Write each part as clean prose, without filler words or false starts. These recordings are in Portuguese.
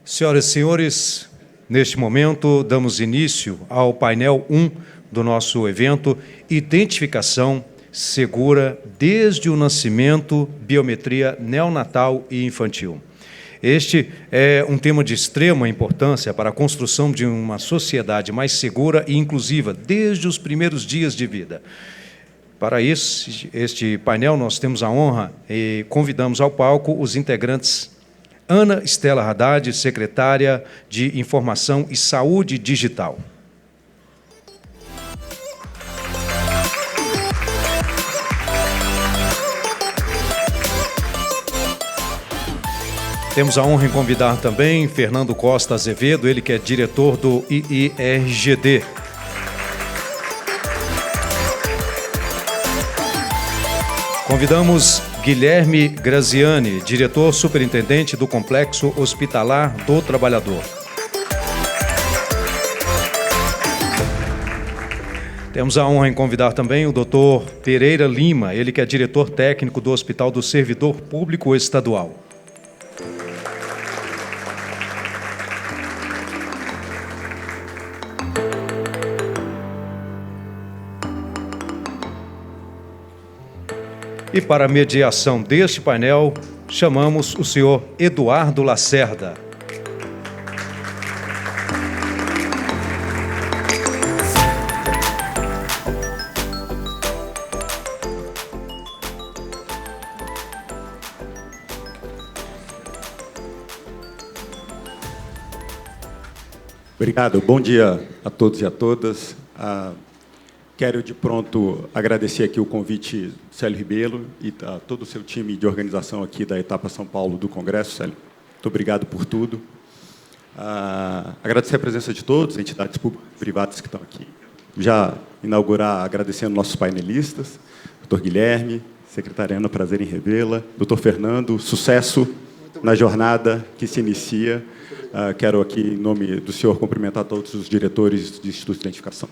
Senhoras e senhores, neste momento damos início ao painel 1 do nosso evento Identificação Segura desde o Nascimento, Biometria Neonatal e Infantil. Este é um tema de extrema importância para a construção de uma sociedade mais segura e inclusiva desde os primeiros dias de vida. Para este painel, nós temos a honra e convidamos ao palco os integrantes Ana Estela Haddad, secretária de Informação e Saúde Digital. Temos a honra em convidar também Fernando Costa Azevedo, ele que é diretor do IIRGD. Convidamos Guilherme Graziani, diretor superintendente do Complexo Hospitalar do Trabalhador. Temos a honra em convidar também o Dr. Pereira Lima, ele que é diretor técnico do Hospital do Servidor Público Estadual. E para a mediação deste painel, chamamos o senhor Eduardo Lacerda. Obrigado. Bom dia a todos e a todas. Quero, de pronto, agradecer aqui o convite do Célio Ribeiro e a todo o seu time de organização aqui da Etapa São Paulo do Congresso. Célio, muito obrigado por tudo. Agradecer a presença de todos, entidades públicas e privadas que estão aqui. Já inaugurar agradecendo nossos painelistas, Dr. Guilherme, secretária Ana, prazer em revê-la, Dr. Fernando, sucesso na jornada que se inicia. Quero aqui, em nome do senhor, cumprimentar todos os diretores de Instituto de Identificação.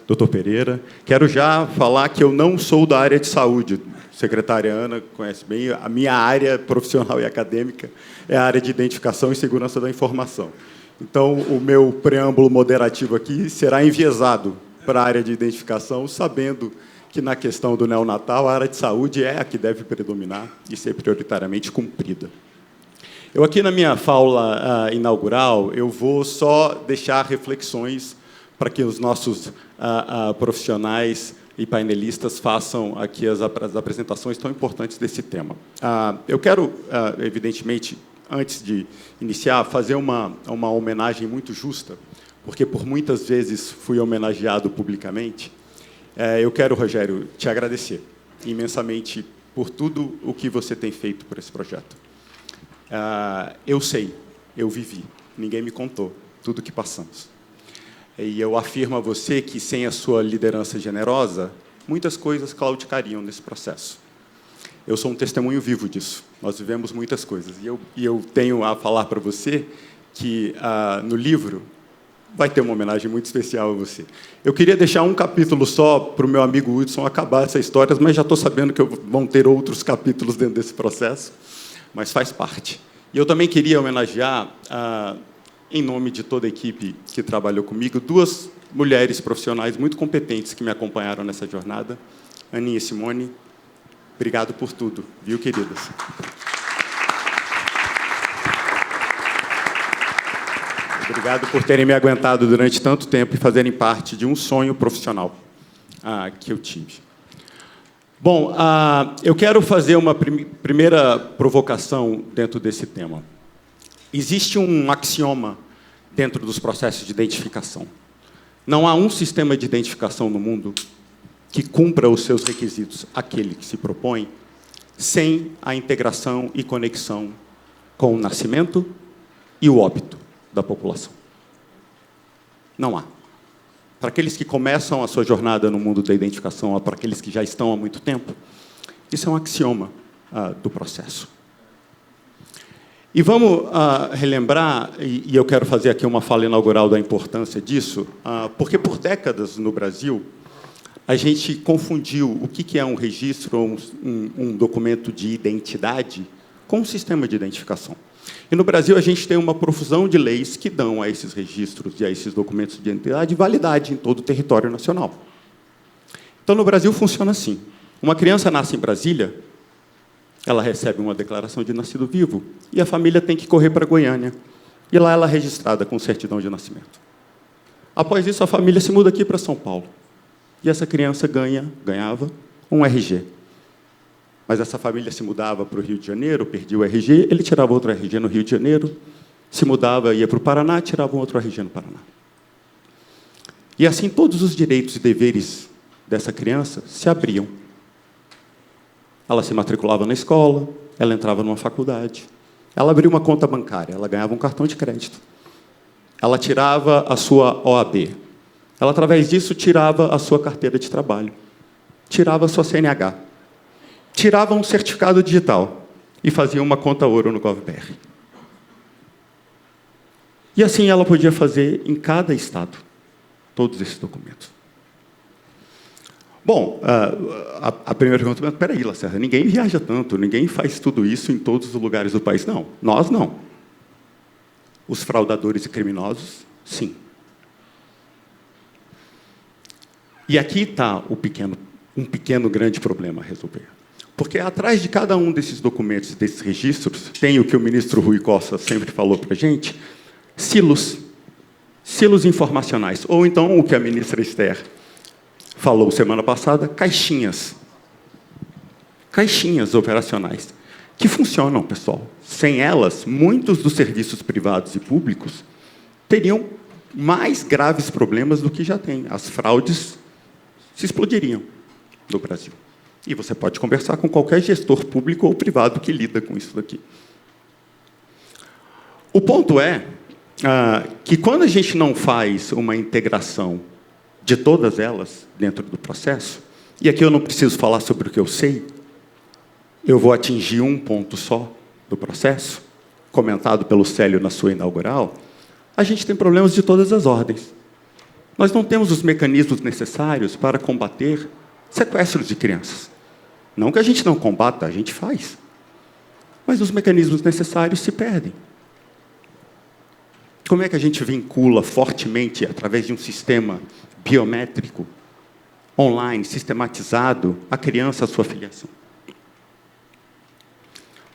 Doutor Pereira, quero já falar que eu não sou da área de saúde. A secretária Ana conhece bem. A minha área profissional e acadêmica é a área de identificação e segurança da informação. Então, o meu preâmbulo moderativo aqui será enviesado para a área de identificação, sabendo que, na questão do neonatal, a área de saúde é a que deve predominar e ser prioritariamente cumprida. Eu, aqui na minha fala inaugural, eu vou só deixar reflexões para que os nossos profissionais e painelistas façam aqui as apresentações tão importantes desse tema. Eu quero, evidentemente, antes de iniciar, fazer uma homenagem muito justa, porque por muitas vezes fui homenageado publicamente. Eu quero, Rogério, te agradecer imensamente por tudo o que você tem feito por esse projeto. Eu sei, eu vivi, ninguém me contou tudo o que passamos. E eu afirmo a você que, sem a sua liderança generosa, muitas coisas claudicariam nesse processo. Eu sou um testemunho vivo disso. Nós vivemos muitas coisas. E eu tenho a falar para você que, no livro, vai ter uma homenagem muito especial a você. Eu queria deixar um capítulo só para o meu amigo Hudson acabar essa história, mas já estou sabendo que vão ter outros capítulos dentro desse processo, mas faz parte. E eu também queria homenagear em nome de toda a equipe que trabalhou comigo, duas mulheres profissionais muito competentes que me acompanharam nessa jornada, Aninha e Simone. Obrigado por tudo, viu, queridas? Obrigado por terem me aguentado durante tanto tempo e fazerem parte de um sonho profissional que eu tive. Bom, eu quero fazer uma primeira provocação dentro desse tema. Existe um axioma dentro dos processos de identificação. Não há um sistema de identificação no mundo que cumpra os seus requisitos, aquele que se propõe, sem a integração e conexão com o nascimento e o óbito da população. Não há. Para aqueles que começam a sua jornada no mundo da identificação, ou para aqueles que já estão há muito tempo, isso é um axioma do processo. E vamos relembrar, e eu quero fazer aqui uma fala inaugural da importância disso, porque por décadas no Brasil a gente confundiu o que é um registro, um documento de identidade, com um sistema de identificação. E no Brasil, a gente tem uma profusão de leis que dão a esses registros e a esses documentos de identidade validade em todo o território nacional. Então, no Brasil, funciona assim. Uma criança nasce em Brasília, ela recebe uma declaração de nascido vivo e a família tem que correr para Goiânia. E lá ela é registrada com certidão de nascimento. Após isso, a família se muda aqui para São Paulo. E essa criança ganhava um RG. Mas essa família se mudava para o Rio de Janeiro, perdia o RG, ele tirava outro RG no Rio de Janeiro, se mudava, ia para o Paraná, tirava um outro RG no Paraná. E assim todos os direitos e deveres dessa criança se abriam. Ela se matriculava na escola, ela entrava numa faculdade, ela abria uma conta bancária, ela ganhava um cartão de crédito, ela tirava a sua OAB, ela, através disso, tirava a sua carteira de trabalho, tirava a sua CNH, tirava um certificado digital e fazia uma conta ouro no GovBR. E assim ela podia fazer em cada estado todos esses documentos. Bom, a primeira pergunta é, espera aí, Lacerda, ninguém viaja tanto, ninguém faz tudo isso em todos os lugares do país. Não, nós não. Os fraudadores e criminosos, sim. E aqui está um pequeno grande problema a resolver. Porque atrás de cada um desses documentos, desses registros, tem o que o ministro Rui Costa sempre falou para a gente, silos informacionais. Ou então, o que a ministra Esther falou semana passada, caixinhas operacionais, que funcionam, pessoal. Sem elas, muitos dos serviços privados e públicos teriam mais graves problemas do que já têm. As fraudes se explodiriam no Brasil. E você pode conversar com qualquer gestor público ou privado que lida com isso daqui. O ponto é que, quando a gente não faz uma integração de todas elas dentro do processo, e aqui eu não preciso falar sobre o que eu sei, eu vou atingir um ponto só do processo, comentado pelo Célio na sua inaugural, a gente tem problemas de todas as ordens. Nós não temos os mecanismos necessários para combater sequestros de crianças. Não que a gente não combata, a gente faz. Mas os mecanismos necessários se perdem. Como é que a gente vincula fortemente, através de um sistema biométrico, online, sistematizado, a criança à sua filiação?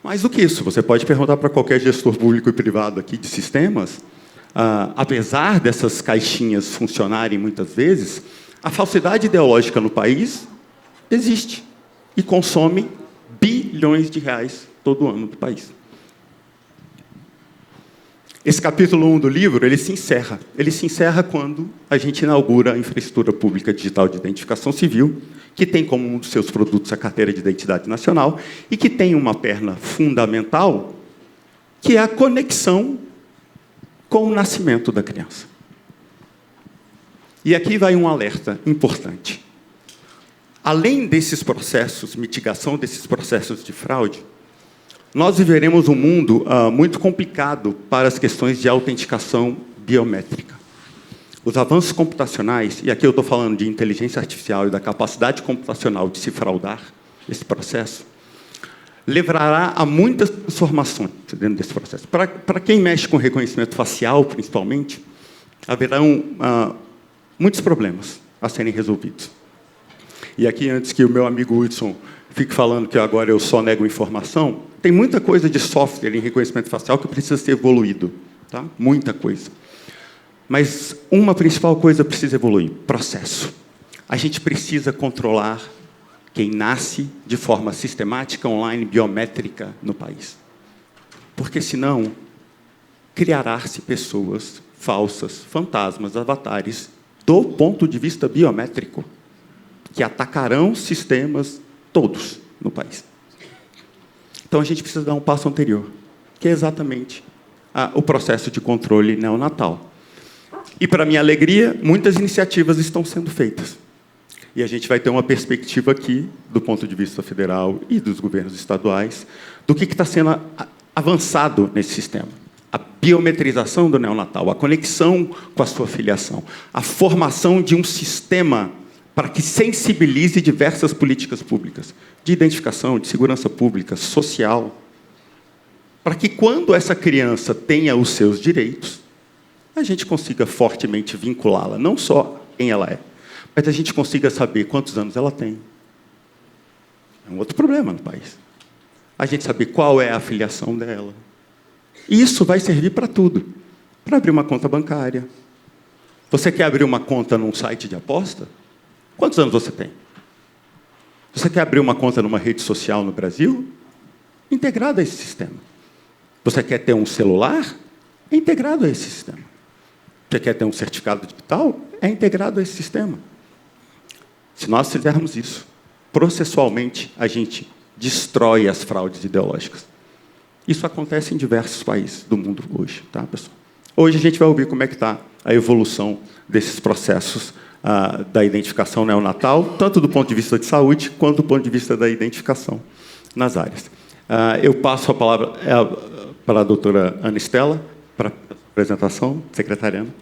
Mais do que isso, você pode perguntar para qualquer gestor público e privado aqui de sistemas, apesar dessas caixinhas funcionarem muitas vezes, a falsidade ideológica no país existe e consome bilhões de reais todo ano do país. Esse capítulo 1 do livro, ele se encerra. Ele se encerra quando a gente inaugura a infraestrutura pública digital de identificação civil, que tem como um dos seus produtos a carteira de identidade nacional e que tem uma perna fundamental, que é a conexão com o nascimento da criança. E aqui vai um alerta importante. Além desses processos, mitigação desses processos de fraude, nós viveremos um mundo muito complicado para as questões de autenticação biométrica. Os avanços computacionais, e aqui eu estou falando de inteligência artificial e da capacidade computacional de se fraudar esse processo, levará a muitas transformações dentro desse processo. Para quem mexe com reconhecimento facial, principalmente, haverão muitos problemas a serem resolvidos. E aqui, antes que o meu amigo Hudson fique falando que agora eu só nego informação, tem muita coisa de software em reconhecimento facial que precisa ser evoluído. Tá? Muita coisa. Mas uma principal coisa precisa evoluir: processo. A gente precisa controlar quem nasce de forma sistemática, online, biométrica no país. Porque, senão, criará-se pessoas falsas, fantasmas, avatares, do ponto de vista biométrico, que atacarão sistemas todos no país. Então, a gente precisa dar um passo anterior, que é exatamente o processo de controle neonatal. E, para minha alegria, muitas iniciativas estão sendo feitas. E a gente vai ter uma perspectiva aqui, do ponto de vista federal e dos governos estaduais, do que está sendo avançado nesse sistema. A biometrização do neonatal, a conexão com a sua filiação, a formação de um sistema para que sensibilize diversas políticas públicas, de identificação, de segurança pública, social. para que, quando essa criança tenha os seus direitos, a gente consiga fortemente vinculá-la, não só quem ela é, mas a gente consiga saber quantos anos ela tem. É um outro problema no país. A gente saber qual é a filiação dela. Isso vai servir para tudo. Para abrir uma conta bancária. Você quer abrir uma conta num site de aposta? Quantos anos você tem? Você quer abrir uma conta numa rede social no Brasil? Integrado a esse sistema. Você quer ter um celular? É integrado a esse sistema. Você quer ter um certificado digital? É integrado a esse sistema. Se nós fizermos isso, processualmente, a gente destrói as fraudes ideológicas. Isso acontece em diversos países do mundo hoje, tá, pessoal? Hoje a gente vai ouvir como é que está a evolução desses processos da identificação neonatal, tanto do ponto de vista de saúde, quanto do ponto de vista da identificação nas áreas. Eu passo a palavra para a doutora Ana Estela, para a apresentação, secretária Ana.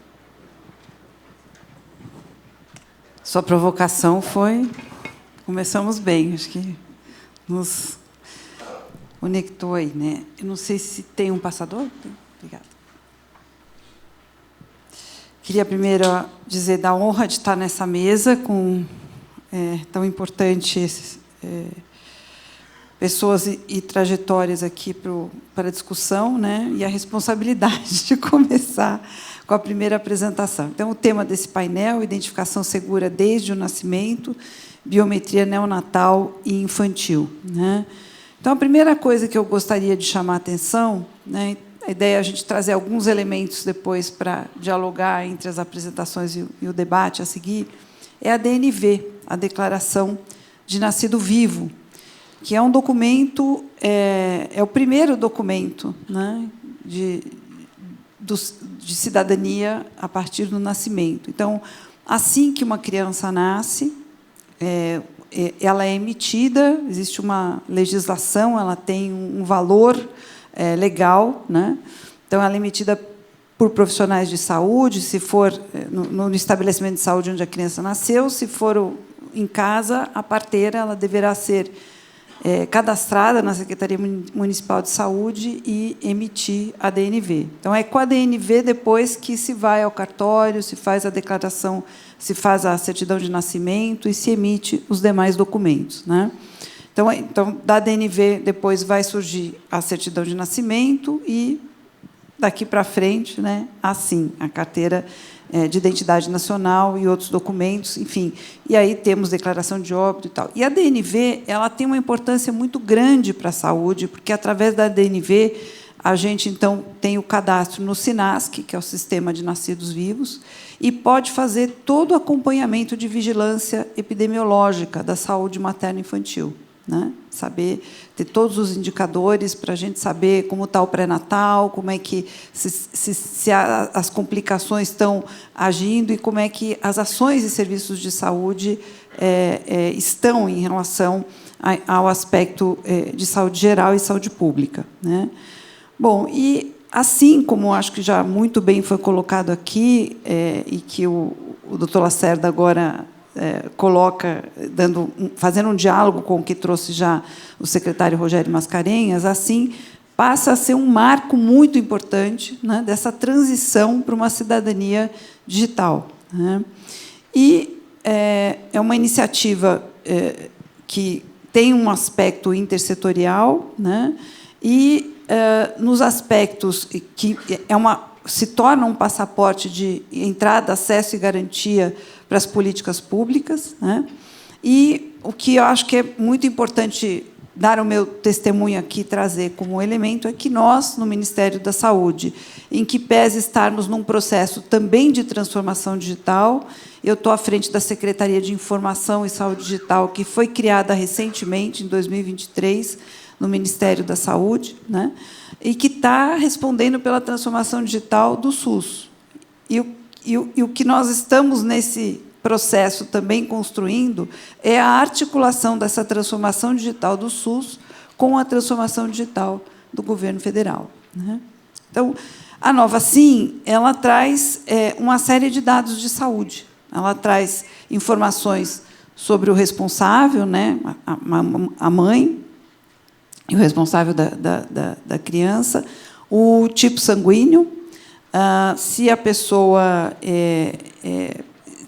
Sua provocação foi... Começamos bem, acho que nos conectou aí, né? Eu não sei se tem um passador. Obrigada. Queria primeiro dizer da honra de estar nessa mesa com tão importantes pessoas e trajetórias aqui para a discussão, né? E a responsabilidade de começar com a primeira apresentação. Então, o tema desse painel, identificação segura desde o nascimento, biometria neonatal e infantil, né? Então, a primeira coisa que eu gostaria de chamar a atenção, né, a ideia é a gente trazer alguns elementos depois para dialogar entre as apresentações e o debate a seguir, é a DNV, a Declaração de Nascido Vivo, que é um documento, é o primeiro documento, né, de cidadania a partir do nascimento. Então, assim que uma criança nasce, ela é emitida, existe uma legislação, ela tem um valor legal, né? Então, ela é emitida por profissionais de saúde, se for no estabelecimento de saúde onde a criança nasceu, se for em casa, a parteira ela deverá ser cadastrada na Secretaria Municipal de Saúde e emitir a DNV. Então, é com a DNV depois que se vai ao cartório, se faz a declaração, se faz a certidão de nascimento e se emite os demais documentos, né? Então, da DNV depois vai surgir a certidão de nascimento e, daqui para frente, né, assim, a carteira de identidade nacional e outros documentos, enfim. E aí temos declaração de óbito e tal. E a DNV ela tem uma importância muito grande para a saúde, porque, através da DNV, a gente, então, tem o cadastro no SINASC, que é o Sistema de Nascidos Vivos, e pode fazer todo o acompanhamento de vigilância epidemiológica da saúde materno-infantil, né? Saber, ter todos os indicadores para a gente saber como está o pré-natal, como é que se as complicações estão agindo e como é que as ações e serviços de saúde estão em relação ao aspecto de saúde geral e saúde pública, né? Bom, e assim como acho que já muito bem foi colocado aqui, e que o doutor Lacerda agora coloca, fazendo um diálogo com o que trouxe já o secretário Rogério Mascarenhas, assim, passa a ser um marco muito importante, né, dessa transição para uma cidadania digital, né? E é uma iniciativa que tem um aspecto intersetorial, né, e nos aspectos que se torna um passaporte de entrada, acesso e garantia para as políticas públicas, né? E o que eu acho que é muito importante dar o meu testemunho aqui, trazer como elemento, é que nós, no Ministério da Saúde, em que pese estarmos num processo também de transformação digital, eu estou à frente da Secretaria de Informação e Saúde Digital, que foi criada recentemente, em 2023, no Ministério da Saúde, né? E que está respondendo pela transformação digital do SUS. E o que nós estamos nesse processo também construindo é a articulação dessa transformação digital do SUS com a transformação digital do governo federal, né? Então, a Nova Sim, ela traz uma série de dados de saúde. Ela traz informações sobre o responsável, né, a mãe, e o responsável da criança, o tipo sanguíneo, se a pessoa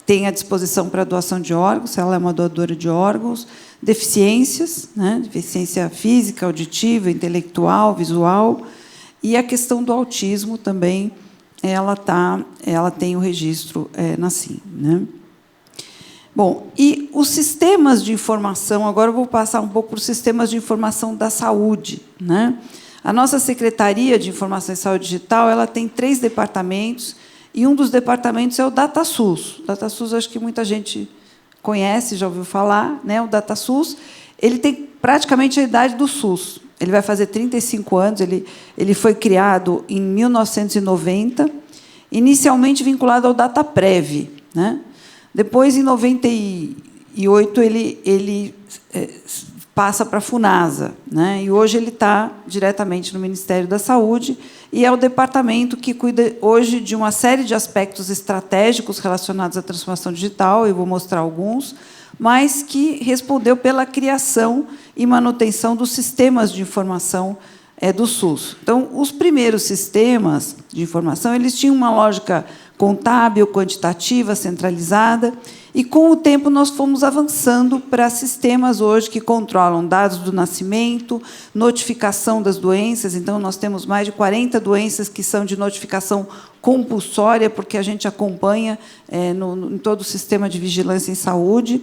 tem a disposição para doação de órgãos, se ela é uma doadora de órgãos, deficiências, né, deficiência física, auditiva, intelectual, visual, e a questão do autismo também, ela tem o registro na CIM, né? Bom, e os sistemas de informação, agora eu vou passar um pouco para os sistemas de informação da saúde, né? A nossa Secretaria de Informação e Saúde Digital, ela tem 3 departamentos, e um dos departamentos é o DataSUS. O DataSUS, acho que muita gente conhece, já ouviu falar, né? O DataSUS, ele tem praticamente a idade do SUS. Ele vai fazer 35 anos, ele foi criado em 1990, inicialmente vinculado ao DataPrev, né? Depois, em 98, ele passa para a Funasa, né? E hoje ele está diretamente no Ministério da Saúde, e é o departamento que cuida hoje de uma série de aspectos estratégicos relacionados à transformação digital, eu vou mostrar alguns, mas que respondeu pela criação e manutenção dos sistemas de informação do SUS. Então, os primeiros sistemas de informação, eles tinham uma lógica contábil, quantitativa, centralizada, e, com o tempo, nós fomos avançando para sistemas hoje que controlam dados do nascimento, notificação das doenças. Então, nós temos mais de 40 doenças que são de notificação compulsória, porque a gente acompanha em todo o sistema de vigilância em saúde.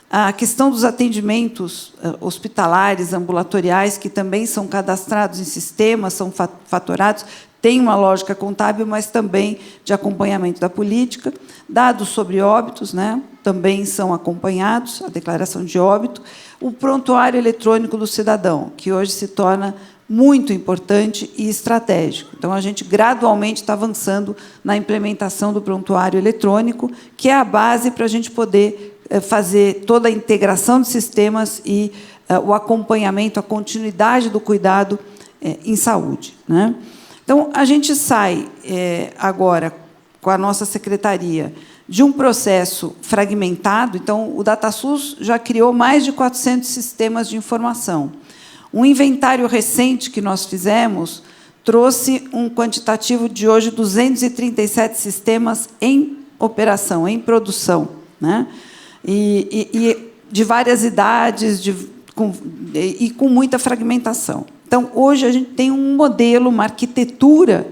A questão dos atendimentos hospitalares, ambulatoriais, que também são cadastrados em sistemas, são fatorados, tem uma lógica contábil, mas também de acompanhamento da política. Dados sobre óbitos, né, também são acompanhados, a declaração de óbito. O prontuário eletrônico do cidadão, que hoje se torna muito importante e estratégico. Então, a gente gradualmente está avançando na implementação do prontuário eletrônico, que é a base para a gente poder fazer toda a integração de sistemas e o acompanhamento, a continuidade do cuidado em saúde, né? Então, a gente sai agora, com a nossa secretaria, de um processo fragmentado. Então, o DataSUS já criou mais de 400 sistemas de informação. Um inventário recente que nós fizemos trouxe um quantitativo de, hoje, 237 sistemas em operação, em produção, né? E de várias idades, com muita fragmentação. Então, hoje, a gente tem um modelo, uma arquitetura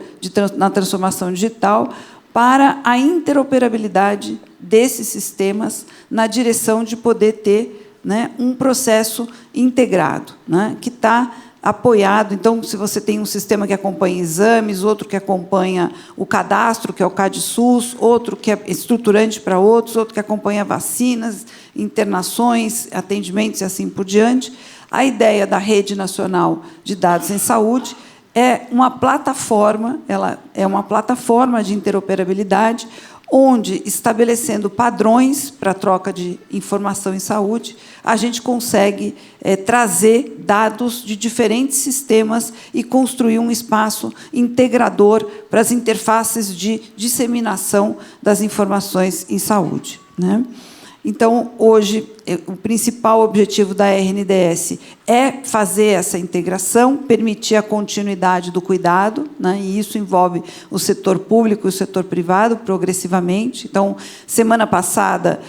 na transformação digital para a interoperabilidade desses sistemas na direção de poder ter, né, um processo integrado, né, que está apoiado. Então, se você tem um sistema que acompanha exames, outro que acompanha o cadastro, que é o CadSUS, outro que é estruturante para outros, outro que acompanha vacinas, internações, atendimentos e assim por diante, a ideia da Rede Nacional de Dados em Saúde é uma plataforma, ela é uma plataforma de interoperabilidade, onde, estabelecendo padrões para a troca de informação em saúde, a gente consegue trazer dados de diferentes sistemas e construir um espaço integrador para as interfaces de disseminação das informações em saúde, né? Então, hoje, o principal objetivo da RNDS é fazer essa integração, permitir a continuidade do cuidado, né? E isso envolve o setor público e o setor privado, progressivamente. Então, semana passada,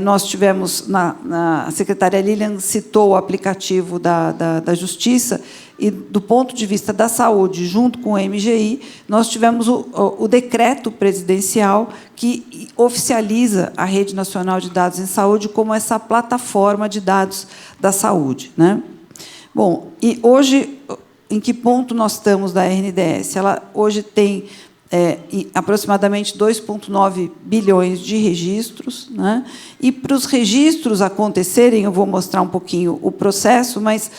nós tivemos, a secretária Lilian citou o aplicativo da Justiça, e, do ponto de vista da saúde, junto com o MGI, nós tivemos o decreto presidencial que oficializa a Rede Nacional de Dados em Saúde como essa plataforma de dados da saúde, né? Bom, e hoje, em que ponto nós estamos da RNDS? Ela hoje tem aproximadamente 2,9 bilhões de registros, né? E, para os registros acontecerem, eu vou mostrar um pouquinho o processo, mas,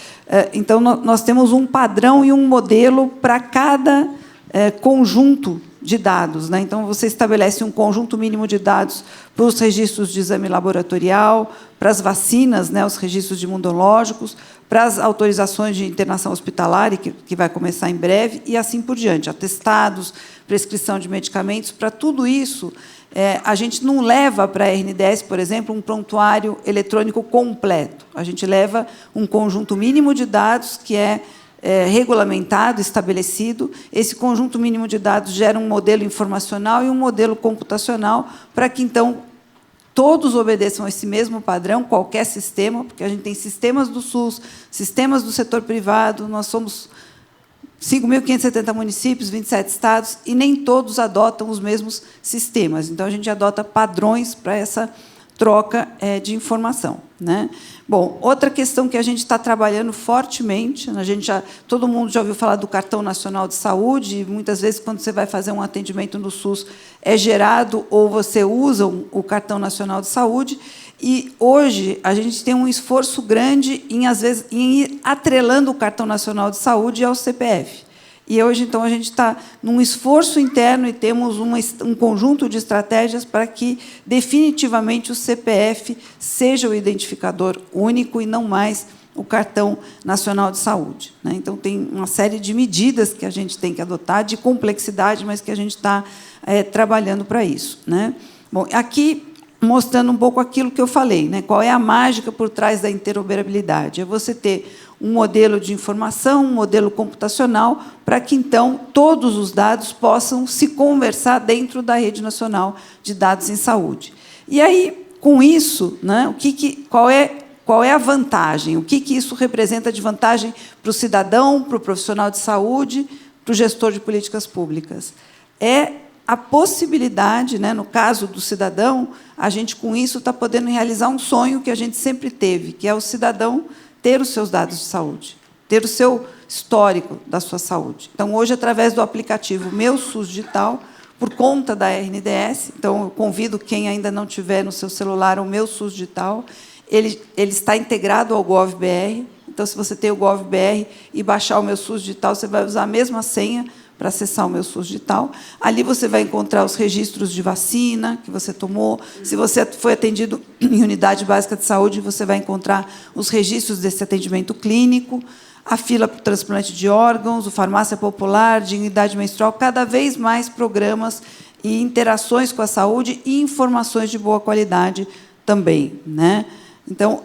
então, nós temos um padrão e um modelo para cada conjunto de dados, né? Então, você estabelece um conjunto mínimo de dados para os registros de exame laboratorial, para as vacinas, né, os registros de imunológicos, para as autorizações de internação hospitalar, que vai começar em breve, e assim por diante, atestados, prescrição de medicamentos. Para tudo isso, a gente não leva para a RNDS, por exemplo, um prontuário eletrônico completo. A gente leva um conjunto mínimo de dados, que é regulamentado, estabelecido. Esse conjunto mínimo de dados gera um modelo informacional e um modelo computacional para que, então, todos obedeçam a esse mesmo padrão, qualquer sistema, porque a gente tem sistemas do SUS, sistemas do setor privado, nós somos 5.570 municípios, 27 estados, e nem todos adotam os mesmos sistemas. Então, a gente adota padrões para essa troca de informação, né? Bom, outra questão que a gente está trabalhando fortemente, todo mundo já ouviu falar do Cartão Nacional de Saúde, e muitas vezes, quando você vai fazer um atendimento no SUS, é gerado ou você usa o Cartão Nacional de Saúde, e hoje a gente tem um esforço grande às vezes, em ir atrelando o Cartão Nacional de Saúde ao CPF. E hoje, então, a gente está num esforço interno e temos um conjunto de estratégias para que, definitivamente, o CPF seja o identificador único e não mais o Cartão Nacional de Saúde, né? Então, tem uma série de medidas que a gente tem que adotar, de complexidade, mas que a gente está trabalhando para isso, né? Bom, aqui, mostrando um pouco aquilo que eu falei, né? Qual é a mágica por trás da interoperabilidade? É você ter um modelo de informação, um modelo computacional, para que, então, todos os dados possam se conversar dentro da Rede Nacional de Dados em Saúde. E aí, com isso, né, qual é a vantagem? O que isso representa de vantagem para o cidadão, para o profissional de saúde, para o gestor de políticas públicas? É a possibilidade, né, no caso do cidadão, a gente, com isso, está podendo realizar um sonho que a gente sempre teve, que é o cidadão ter os seus dados de saúde, ter o seu histórico da sua saúde. Então, hoje, através do aplicativo Meu SUS Digital, por conta da RNDS, então, eu convido quem ainda não tiver no seu celular o Meu SUS Digital, ele está integrado ao GovBR. Então, se você tem o GovBR e baixar o Meu SUS Digital, você vai usar a mesma senha para acessar o Meu SUS Digital. Ali você vai encontrar os registros de vacina que você tomou. Se você foi atendido em unidade básica de saúde, você vai encontrar os registros desse atendimento clínico, a fila para o transplante de órgãos, o farmácia popular, dignidade menstrual, cada vez mais programas e interações com a saúde e informações de boa qualidade também, né? Então,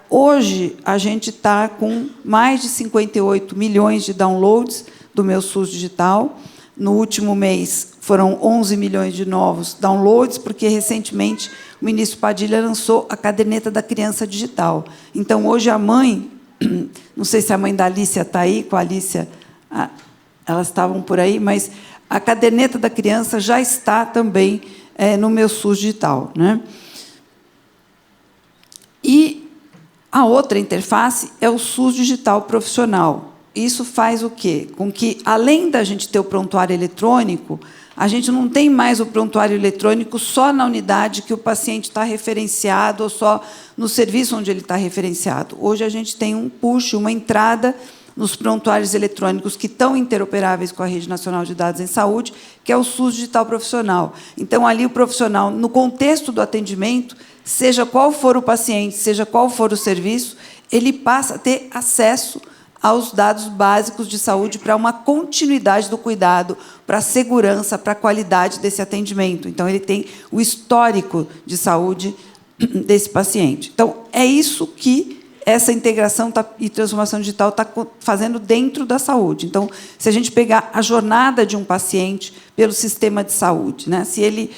hoje, a gente está com mais de 58 milhões de downloads do Meu SUS Digital. No último mês, foram 11 milhões de novos downloads, porque, recentemente, o ministro Padilha lançou a caderneta da criança digital. Então, hoje, a mãe, não sei se a mãe da Alícia está aí, com a Alícia, elas estavam por aí, mas a caderneta da criança já está também no Meu SUS Digital, né? E a outra interface é o SUS Digital Profissional. Isso faz o quê? Com que, além da gente ter o prontuário eletrônico, a gente não tem mais o prontuário eletrônico só na unidade que o paciente está referenciado ou só no serviço onde ele está referenciado. Hoje, a gente tem um push, uma entrada nos prontuários eletrônicos que estão interoperáveis com a Rede Nacional de Dados em Saúde, que é o SUS Digital Profissional. Então, ali, o profissional, no contexto do atendimento, seja qual for o paciente, seja qual for o serviço, ele passa a ter acesso aos dados básicos de saúde para uma continuidade do cuidado, para a segurança, para a qualidade desse atendimento. Então, ele tem o histórico de saúde desse paciente. Então, é isso que essa integração e transformação digital está fazendo dentro da saúde. Então, se a gente pegar a jornada de um paciente pelo sistema de saúde, né? Se ele,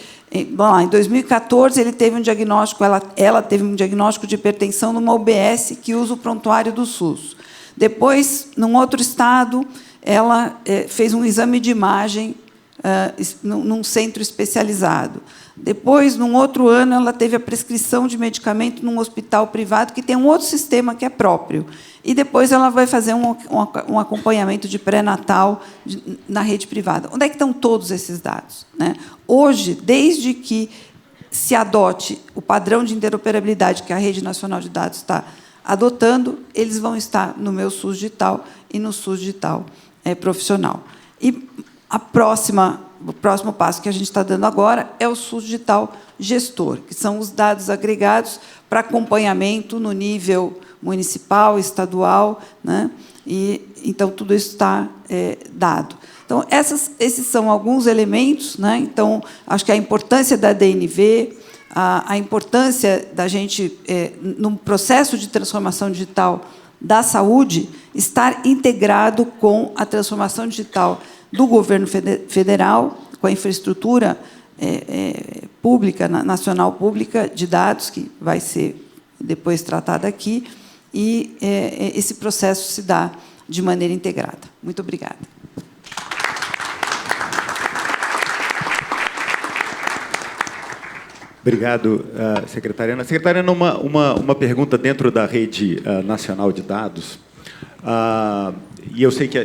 vamos lá, em 2014, ele teve um diagnóstico, ela teve um diagnóstico de hipertensão numa UBS que usa o prontuário do SUS. Depois, num outro estado, ela fez um exame de imagem num centro especializado. Depois, num outro ano, ela teve a prescrição de medicamento num hospital privado que tem um outro sistema que é próprio. E depois ela vai fazer um acompanhamento de pré-natal na rede privada. Onde é que estão todos esses dados, né? Hoje, desde que se adote o padrão de interoperabilidade que a Rede Nacional de Dados está adotando, eles vão estar no Meu SUS Digital e no SUS Digital Profissional. E o próximo passo que a gente está dando agora é o SUS Digital Gestor, que são os dados agregados para acompanhamento no nível municipal, estadual, né? E, então, tudo isso está dado. Então, esses são alguns elementos, né? Então, acho que a importância da DNV, a importância da gente, no processo de transformação digital da saúde estar integrado com a transformação digital do governo federal, com a infraestrutura pública, nacional pública de dados, que vai ser depois tratada aqui, e esse processo se dá de maneira integrada. Muito obrigada. Obrigado, secretariana. Secretariana, uma pergunta dentro da rede nacional de dados. E eu sei que,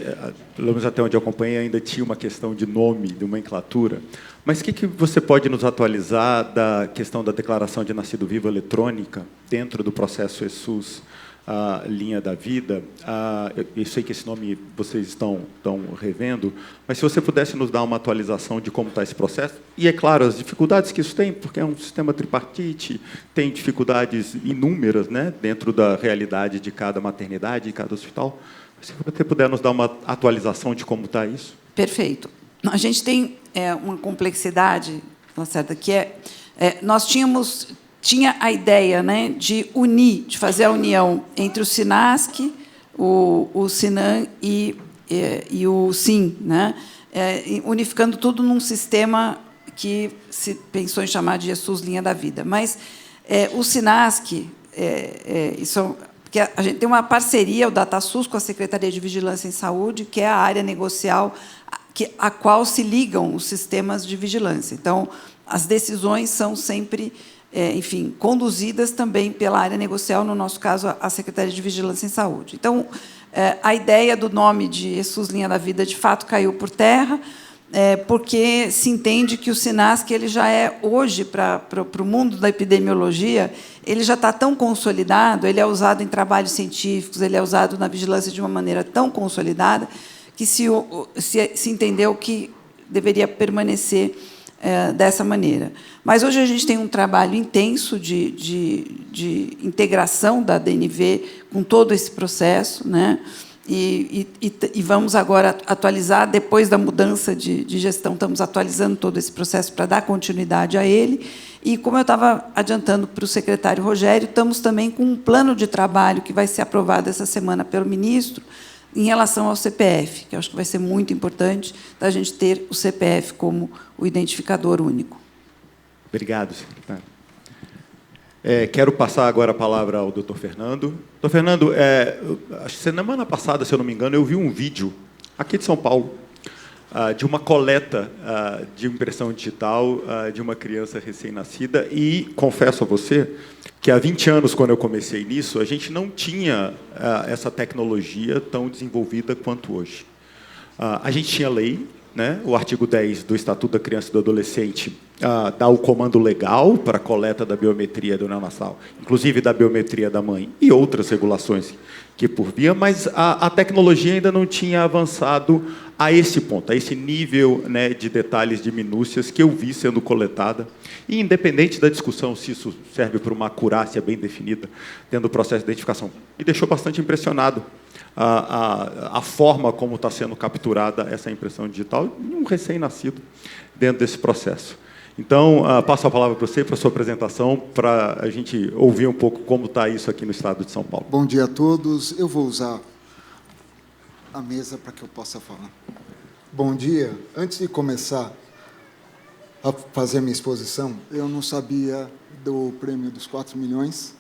pelo menos até onde eu acompanhei, ainda tinha uma questão de nome, de nomenclatura. Mas o que você pode nos atualizar da questão da declaração de nascido vivo eletrônica dentro do processo ESUS Linha da Vida? Eu sei que esse nome vocês estão revendo, mas se você pudesse nos dar uma atualização de como está esse processo, e, é claro, as dificuldades que isso tem, porque é um sistema tripartite, tem dificuldades inúmeras, né, dentro da realidade de cada maternidade, de cada hospital. Se você puder nos dar uma atualização de como está isso. Perfeito. A gente tem uma complexidade, Lacerda, que nós tinha a ideia, né, de unir, de fazer a união entre o SINASC, o SINAM e o SIM, né, unificando tudo num sistema que se pensou em chamar de ESUS Linha da Vida. Mas o SINASC, porque a gente tem uma parceria, o DataSUS, com a Secretaria de Vigilância em Saúde, que é a área negocial a qual se ligam os sistemas de vigilância. Então, as decisões são sempre, enfim, conduzidas também pela área negocial, no nosso caso, a Secretaria de Vigilância em Saúde. Então, a ideia do nome de ESUS Linha da Vida, de fato, caiu por terra, porque se entende que o SINASC ele já hoje, para o mundo da epidemiologia, ele já está tão consolidado, ele é usado em trabalhos científicos, ele é usado na vigilância de uma maneira tão consolidada, que se entendeu que deveria permanecer dessa maneira. Mas hoje a gente tem um trabalho intenso de integração da DNV com todo esse processo, né? E vamos agora atualizar, depois da mudança de gestão, estamos atualizando todo esse processo para dar continuidade a ele. E, como eu estava adiantando para o secretário Rogério, estamos também com um plano de trabalho que vai ser aprovado essa semana pelo ministro, em relação ao CPF, que eu acho que vai ser muito importante a gente ter o CPF como o identificador único. Obrigado, secretário. Quero passar agora a palavra ao doutor Fernando. Doutor Fernando, acho que semana passada, se eu não me engano, eu vi um vídeo, aqui de São Paulo, de uma coleta de impressão digital de uma criança recém-nascida, e confesso a você que há 20 anos, quando eu comecei nisso, a gente não tinha essa tecnologia tão desenvolvida quanto hoje. A gente tinha lei, né? O artigo 10 do Estatuto da Criança e do Adolescente dá o comando legal para a coleta da biometria do neonatal, inclusive da biometria da mãe, e outras regulações que por via, mas a tecnologia ainda não tinha avançado a esse ponto, a esse nível, né, de detalhes, de minúcias que eu vi sendo coletada. E, independente da discussão se isso serve para uma acurácia bem definida dentro do processo de identificação, me deixou bastante impressionado a forma como está sendo capturada essa impressão digital em um recém-nascido dentro desse processo. Então, passo a palavra para você, para a sua apresentação, para a gente ouvir um pouco como está isso aqui no estado de São Paulo. Bom dia a todos. Eu vou usar a mesa para que eu possa falar. Bom dia. Antes de começar a fazer minha exposição, eu não sabia do prêmio dos 4 milhões.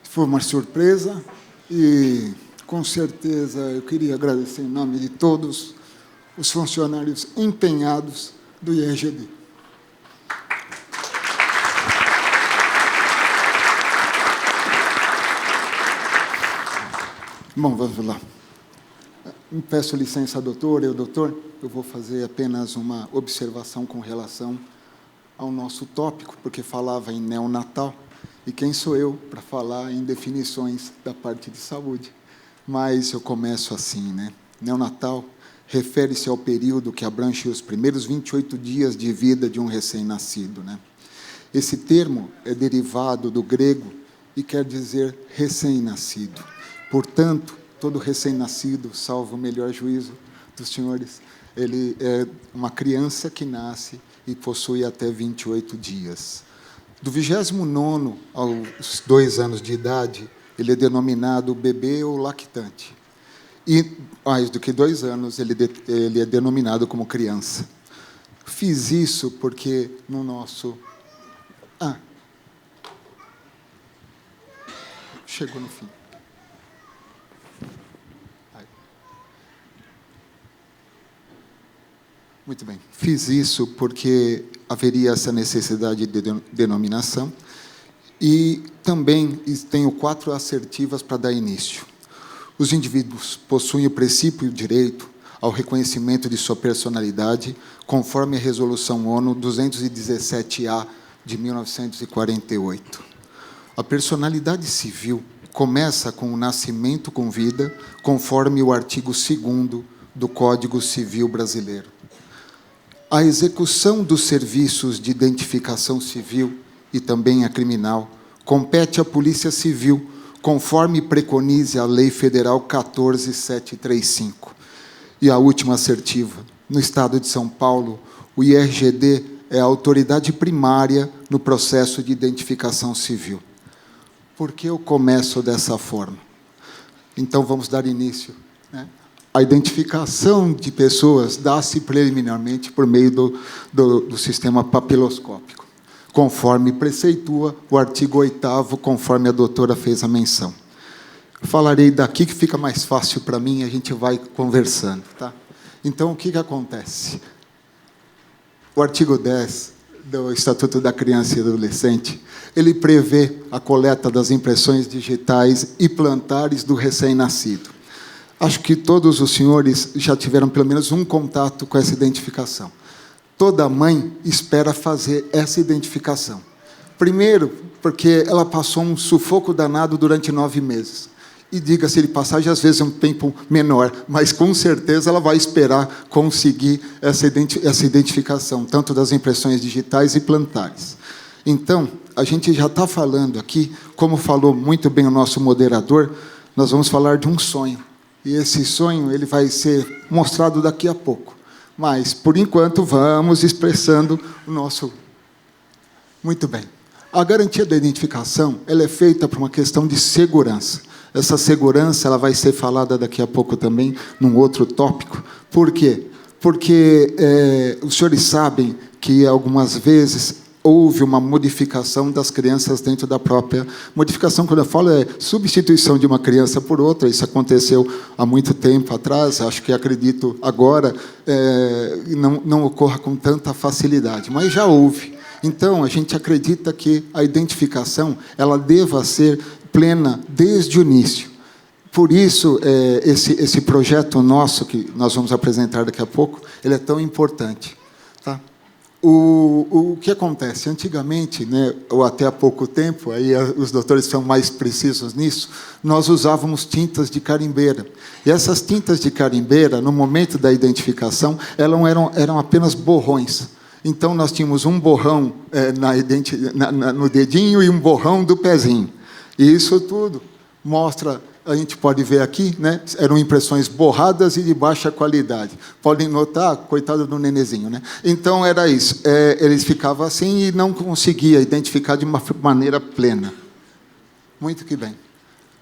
Foi uma surpresa e, com certeza, eu queria agradecer em nome de todos os funcionários empenhados do IRGD. Bom, vamos lá. Me peço licença, doutor. Eu vou fazer apenas uma observação com relação ao nosso tópico, porque falava em neonatal, e quem sou eu para falar em definições da parte de saúde? Mas eu começo assim, né? Neonatal refere-se ao período que abrange os primeiros 28 dias de vida de um recém-nascido, né? Esse termo é derivado do grego e quer dizer recém-nascido. Portanto, todo recém-nascido, salvo o melhor juízo dos senhores, ele é uma criança que nasce e possui até 28 dias. Do 29º aos 2 anos de idade, ele é denominado bebê ou lactante. E mais do que 2 anos, ele é denominado como criança. Fiz isso porque no nosso... chegou no fim. Muito bem. Fiz isso porque haveria essa necessidade de denominação e também tenho 4 assertivas para dar início. Os indivíduos possuem o princípio e o direito ao reconhecimento de sua personalidade, conforme a Resolução ONU 217-A de 1948. A personalidade civil começa com o nascimento com vida, conforme o artigo 2º do Código Civil Brasileiro. A execução dos serviços de identificação civil e também a criminal compete à Polícia Civil, conforme preconiza a Lei Federal 14.735. E a última assertiva. No Estado de São Paulo, o IRGD é a autoridade primária no processo de identificação civil. Por que eu começo dessa forma? Então, vamos dar início, né? A identificação de pessoas dá-se preliminarmente por meio do sistema papiloscópico, conforme preceitua o artigo 8º, conforme a doutora fez a menção. Falarei daqui, que fica mais fácil para mim, a gente vai conversando. Tá? Então, o que acontece? O artigo 10 do Estatuto da Criança e do Adolescente, ele prevê a coleta das impressões digitais e plantares do recém-nascido. Acho que todos os senhores já tiveram pelo menos um contato com essa identificação. Toda mãe espera fazer essa identificação. Primeiro, porque ela passou um sufoco danado durante 9 meses. E diga-se de passagem, às vezes é um tempo menor, mas com certeza ela vai esperar conseguir essa identificação, tanto das impressões digitais e plantares. Então, a gente já está falando aqui, como falou muito bem o nosso moderador, nós vamos falar de um sonho. E esse sonho ele vai ser mostrado daqui a pouco. Mas, por enquanto, vamos expressando o nosso... Muito bem. A garantia da identificação ela é feita por uma questão de segurança. Essa segurança ela vai ser falada daqui a pouco também, num outro tópico. Por quê? Porque os senhores sabem que, algumas vezes, houve uma modificação das crianças dentro da própria... Modificação, quando eu falo, é substituição de uma criança por outra. Isso aconteceu há muito tempo atrás, acho que, acredito, agora não ocorra com tanta facilidade, mas já houve. Então, a gente acredita que a identificação ela deva ser plena desde o início. Por isso, esse projeto nosso, que nós vamos apresentar daqui a pouco, ele é tão importante. Tá? O que acontece? Antigamente, né, ou até há pouco tempo, aí os doutores são mais precisos nisso, nós usávamos tintas de carimbeira. E essas tintas de carimbeira, no momento da identificação, eram apenas borrões. Então, nós tínhamos um borrão no dedinho e um borrão do pezinho. E isso tudo mostra... A gente pode ver aqui, né? Eram impressões borradas e de baixa qualidade. Podem notar, coitado do nenezinho, né? Então, era isso. Eles ficavam assim e não conseguia identificar de uma maneira plena. Muito que bem.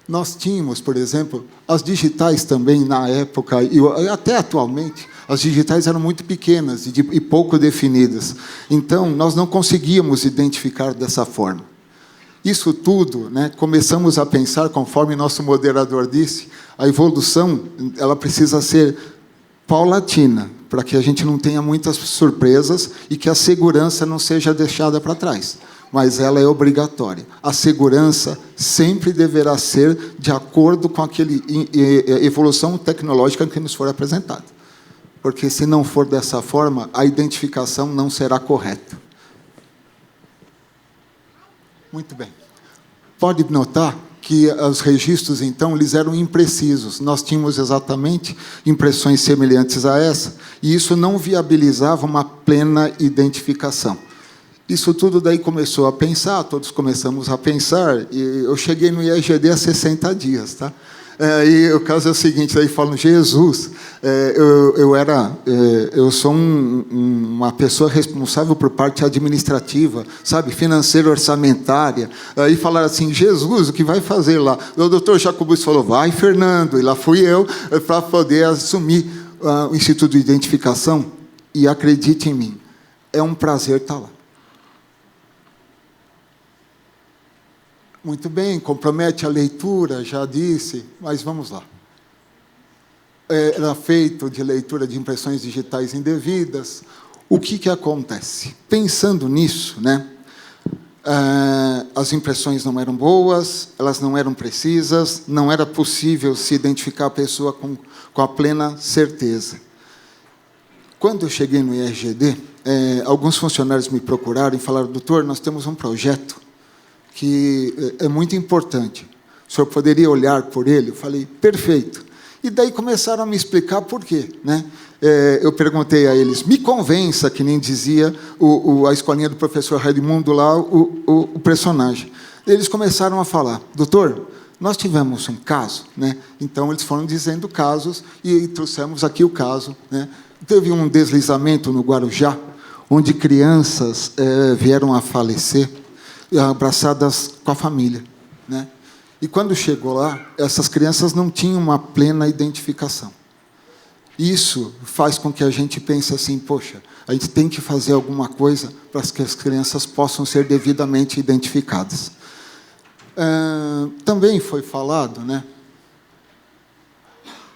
Nós tínhamos, por exemplo, as digitais também, na época, e até atualmente, as digitais eram muito pequenas e pouco definidas. Então, nós não conseguíamos identificar dessa forma. Isso tudo, né, começamos a pensar, conforme nosso moderador disse, a evolução ela precisa ser paulatina, para que a gente não tenha muitas surpresas e que a segurança não seja deixada para trás. Mas ela é obrigatória. A segurança sempre deverá ser de acordo com aquela evolução tecnológica que nos for apresentada. Porque, se não for dessa forma, a identificação não será correta. Muito bem. Pode notar que os registros, então, eles eram imprecisos. Nós tínhamos exatamente impressões semelhantes a essa, e isso não viabilizava uma plena identificação. Isso tudo daí começou a pensar, todos começamos a pensar, e eu cheguei no IRGD há 60 dias. Tá? E o caso é o seguinte, aí falam, Jesus, eu sou uma pessoa responsável por parte administrativa, sabe, financeira, orçamentária. Aí falaram assim, Jesus, o que vai fazer lá? O doutor Jacobus falou, vai, Fernando. E lá fui eu para poder assumir o Instituto de Identificação. E acredite em mim, é um prazer estar lá. Muito bem, compromete a leitura, já disse, mas vamos lá. Era feito de leitura de impressões digitais indevidas. O que acontece? Pensando nisso, né, as impressões não eram boas, elas não eram precisas, não era possível se identificar a pessoa com a plena certeza. Quando eu cheguei no IRGD, alguns funcionários me procuraram e falaram, doutor, nós temos um projeto que é muito importante. O senhor poderia olhar por ele? Eu falei, perfeito. E daí começaram a me explicar por quê, né? Eu perguntei a eles, me convença, que nem dizia a escolinha do professor Raimundo lá, o personagem. Eles começaram a falar, doutor, nós tivemos um caso, né? Então eles foram dizendo casos e trouxemos aqui o caso, né? Teve um deslizamento no Guarujá, onde crianças vieram a falecer, abraçadas com a família, né? E quando chegou lá, essas crianças não tinham uma plena identificação. Isso faz com que a gente pense assim, poxa, a gente tem que fazer alguma coisa para que as crianças possam ser devidamente identificadas. Também foi falado, né,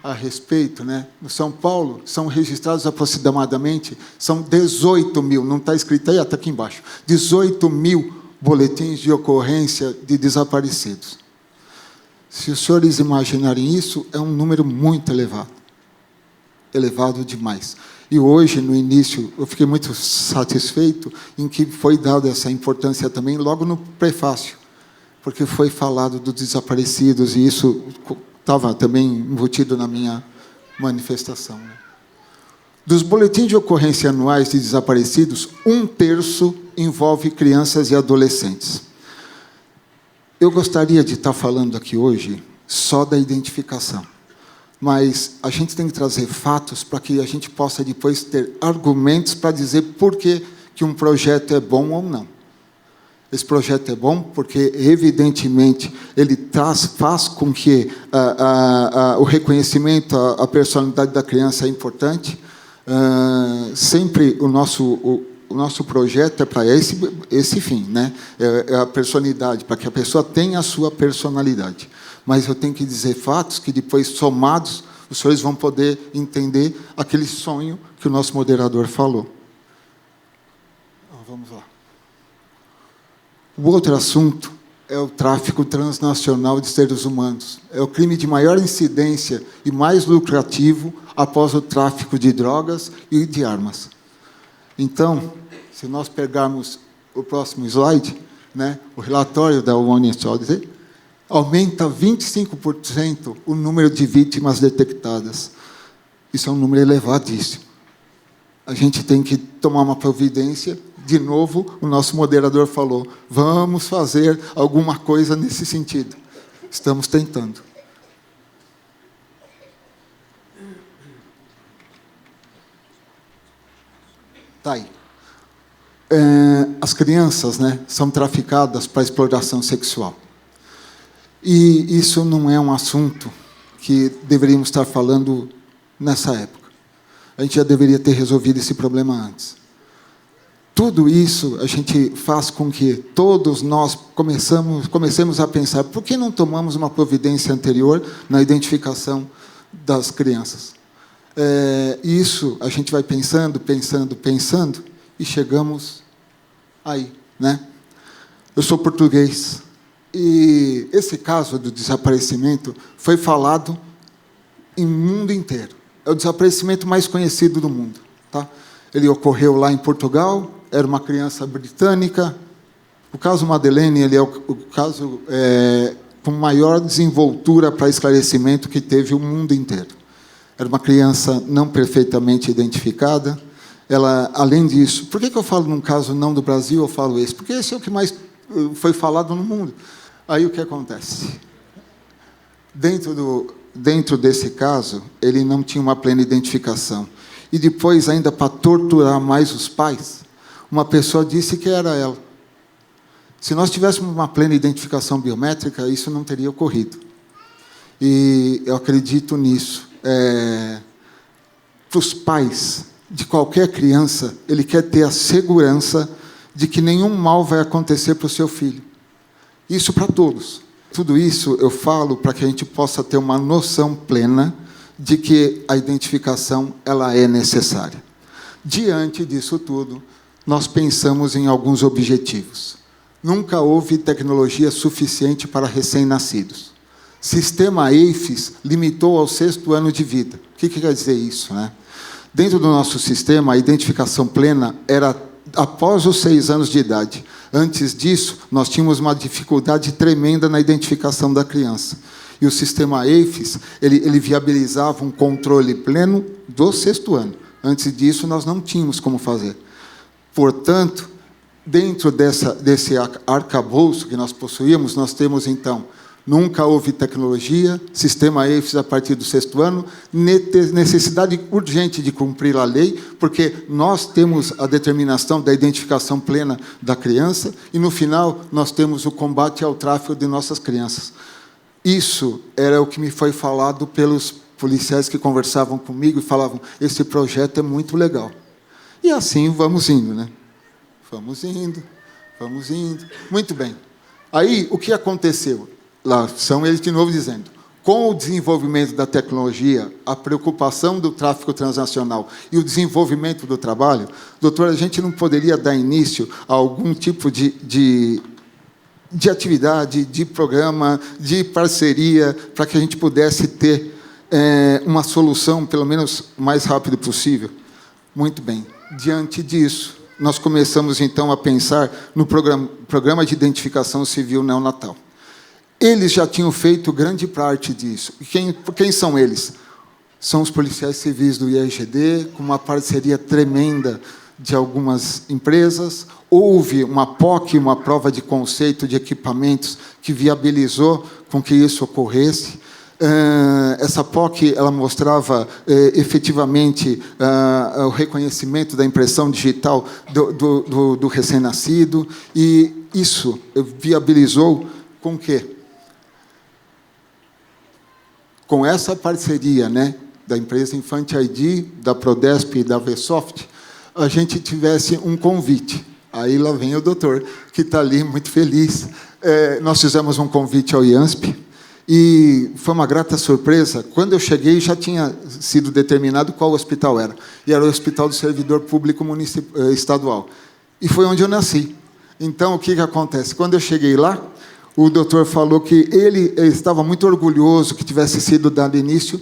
a respeito, né, no São Paulo, são registrados aproximadamente, são 18 mil, não está escrito aí, está aqui embaixo, 18 mil boletins de ocorrência de desaparecidos. Se os senhores imaginarem isso, é um número muito elevado. Elevado demais. E hoje, no início, eu fiquei muito satisfeito em que foi dada essa importância também, logo no prefácio, porque foi falado dos desaparecidos, e isso estava também embutido na minha manifestação. Dos boletins de ocorrência anuais de desaparecidos, 1/3 envolve crianças e adolescentes. Eu gostaria de estar falando aqui hoje só da identificação, mas a gente tem que trazer fatos para que a gente possa depois ter argumentos para dizer por que um projeto é bom ou não. Esse projeto é bom porque, evidentemente, ele faz com que o reconhecimento, a personalidade da criança é importante. Sempre o nosso projeto é para esse fim, né? É a personalidade, para que a pessoa tenha a sua personalidade. Mas eu tenho que dizer fatos que, depois, somados, os senhores vão poder entender aquele sonho que o nosso moderador falou. Vamos lá. O outro assunto é o tráfico transnacional de seres humanos. É o crime de maior incidência e mais lucrativo após o tráfico de drogas e de armas. Então, se nós pegarmos o próximo slide, né, o relatório da ONU, aumenta 25% o número de vítimas detectadas. Isso é um número elevadíssimo. A gente tem que tomar uma providência. De novo, o nosso moderador falou, vamos fazer alguma coisa nesse sentido. Estamos tentando. Tá aí. As crianças, né, são traficadas para exploração sexual. E isso não é um assunto que deveríamos estar falando nessa época. A gente já deveria ter resolvido esse problema antes. Tudo isso a gente faz com que todos nós comecemos a pensar, por que não tomamos uma providência anterior na identificação das crianças? Isso a gente vai pensando, e chegamos aí, né? Eu sou português, e esse caso do desaparecimento foi falado em mundo inteiro. É o desaparecimento mais conhecido do mundo, tá? Ele ocorreu lá em Portugal, era uma criança britânica. O caso Madeleine, ele é o caso com maior desenvoltura para esclarecimento que teve o mundo inteiro. Era uma criança não perfeitamente identificada. Ela, além disso, por que eu falo num caso não do Brasil, eu falo esse? Porque esse é o que mais foi falado no mundo. Aí o que acontece? Dentro desse caso, ele não tinha uma plena identificação. E depois, ainda para torturar mais os pais, uma pessoa disse que era ela. Se nós tivéssemos uma plena identificação biométrica, isso não teria ocorrido. E eu acredito nisso. Para os pais de qualquer criança, ele quer ter a segurança de que nenhum mal vai acontecer para o seu filho. Isso para todos. Tudo isso eu falo para que a gente possa ter uma noção plena de que a identificação ela é necessária. Diante disso tudo, nós pensamos em alguns objetivos. Nunca houve tecnologia suficiente para recém-nascidos. Sistema EIFES limitou ao 6º ano de vida. O que quer dizer isso, né? Dentro do nosso sistema, a identificação plena era após os 6 anos de idade. Antes disso, nós tínhamos uma dificuldade tremenda na identificação da criança. E o sistema EIFES, ele viabilizava um controle pleno do 6º ano. Antes disso, nós não tínhamos como fazer. Portanto, dentro desse arcabouço que nós possuíamos, nós temos, então, nunca houve tecnologia, sistema EIFES a partir do 6º ano, necessidade urgente de cumprir a lei, porque nós temos a determinação da identificação plena da criança e, no final, nós temos o combate ao tráfico de nossas crianças. Isso era o que me foi falado pelos policiais que conversavam comigo e falavam, esse projeto é muito legal. E assim vamos indo, né? Vamos indo. Muito bem. Aí, o que aconteceu? Lá são eles de novo dizendo, com o desenvolvimento da tecnologia, a preocupação do tráfico transnacional e o desenvolvimento do trabalho, doutor, a gente não poderia dar início a algum tipo de atividade, de programa, de parceria, para que a gente pudesse ter uma solução, pelo menos, o mais rápido possível? Muito bem. Diante disso, nós começamos, então, a pensar no programa de identificação civil neonatal. Eles já tinham feito grande parte disso. E quem são eles? São os policiais civis do IEGD, com uma parceria tremenda de algumas empresas. Houve uma POC, uma prova de conceito de equipamentos, que viabilizou com que isso ocorresse. Essa POC ela mostrava efetivamente o reconhecimento da impressão digital do recém-nascido, e isso viabilizou com que, com essa parceria, né, da empresa Infante ID, da Prodesp e da Vsoft, a gente tivesse um convite. Aí lá vem o doutor, que está ali muito feliz. Nós fizemos um convite ao IANSP, e foi uma grata surpresa. Quando eu cheguei, já tinha sido determinado qual hospital era. E era o Hospital do Servidor Público Estadual. E foi onde eu nasci. Então, o que acontece? Quando eu cheguei lá, o doutor falou que ele estava muito orgulhoso que tivesse sido dado início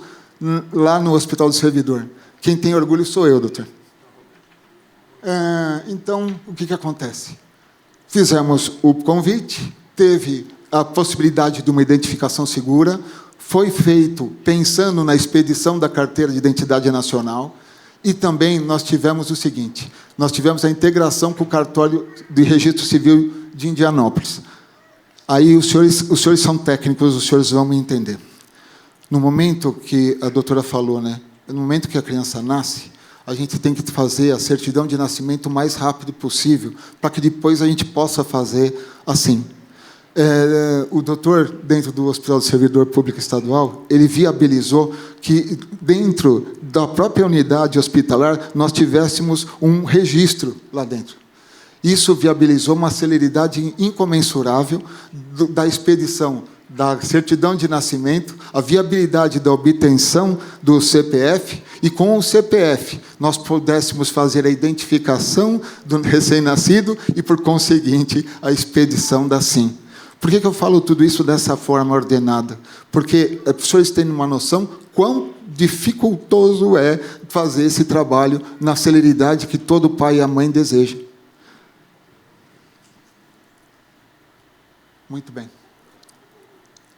lá no Hospital do Servidor. Quem tem orgulho sou eu, doutor. Então, o que acontece? Fizemos o convite, teve a possibilidade de uma identificação segura, foi feito pensando na expedição da carteira de identidade nacional, e também nós tivemos o seguinte, nós tivemos a integração com o cartório de registro civil de Indianópolis. Aí os senhores são técnicos, os senhores vão me entender. No momento que a doutora falou, né, no momento que a criança nasce, a gente tem que fazer a certidão de nascimento o mais rápido possível, para que depois a gente possa fazer assim. O doutor, dentro do Hospital do Servidor Público Estadual, ele viabilizou que, dentro da própria unidade hospitalar, nós tivéssemos um registro lá dentro. Isso viabilizou uma celeridade incomensurável da expedição da certidão de nascimento, a viabilidade da obtenção do CPF, e com o CPF nós pudéssemos fazer a identificação do recém-nascido e, por conseguinte, a expedição da SIM. Por que eu falo tudo isso dessa forma ordenada? Porque as pessoas têm uma noção quão dificultoso é fazer esse trabalho na celeridade que todo pai e a mãe desejam. Muito bem.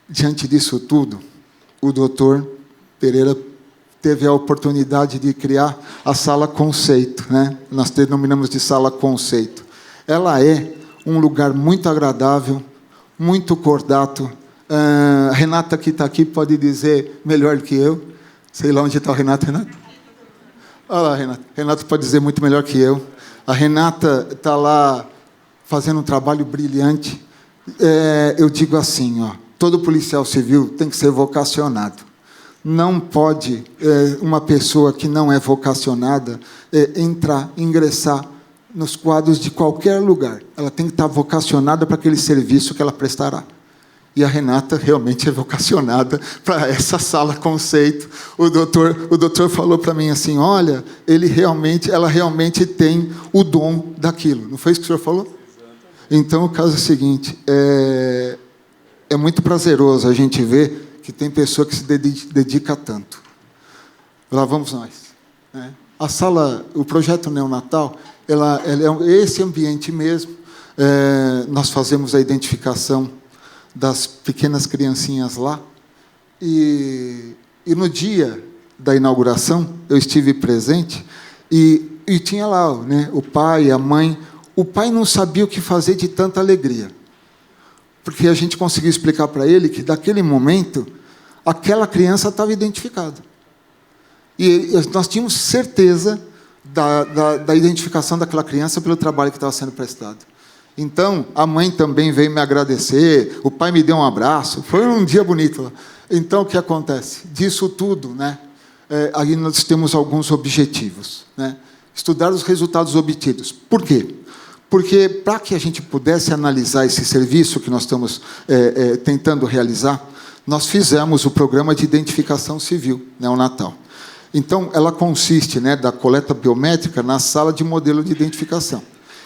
Diante disso tudo, o doutor Pereira teve a oportunidade de criar a sala conceito, né? Nós denominamos de sala conceito. Ela é um lugar muito agradável, muito cordato, A Renata, que está aqui, pode dizer melhor do que eu. Sei lá onde está o Renato. Renato? Olha lá, Renato. Renato pode dizer muito melhor que eu. A Renata está lá fazendo um trabalho brilhante. Eu digo assim, ó, todo policial civil tem que ser vocacionado. Não pode uma pessoa que não é vocacionada ingressar nos quadros de qualquer lugar. Ela tem que estar vocacionada para aquele serviço que ela prestará. E a Renata realmente é vocacionada para essa sala conceito. O doutor falou para mim assim, olha, ela realmente tem o dom daquilo. Não foi isso que o senhor falou? Então, o caso é o seguinte, é muito prazeroso a gente ver que tem pessoa que se dedica tanto. Lá vamos nós. Né? A sala, o projeto neonatal, ela é esse ambiente mesmo. Nós fazemos a identificação das pequenas criancinhas lá. E no dia da inauguração, eu estive presente e tinha lá, né, o pai, a mãe. O pai não sabia o que fazer de tanta alegria. Porque a gente conseguiu explicar para ele que, daquele momento, aquela criança estava identificada. E nós tínhamos certeza da identificação daquela criança pelo trabalho que estava sendo prestado. Então, a mãe também veio me agradecer, o pai me deu um abraço, foi um dia bonito lá. Então, o que acontece? Disso tudo, né, aí nós temos alguns objetivos. Né? Estudar os resultados obtidos. Por quê? Porque, para que a gente pudesse analisar esse serviço que nós estamos tentando realizar, nós fizemos o programa de identificação civil, neonatal. Então, ela consiste, né, da coleta biométrica na sala de modelo de identificação.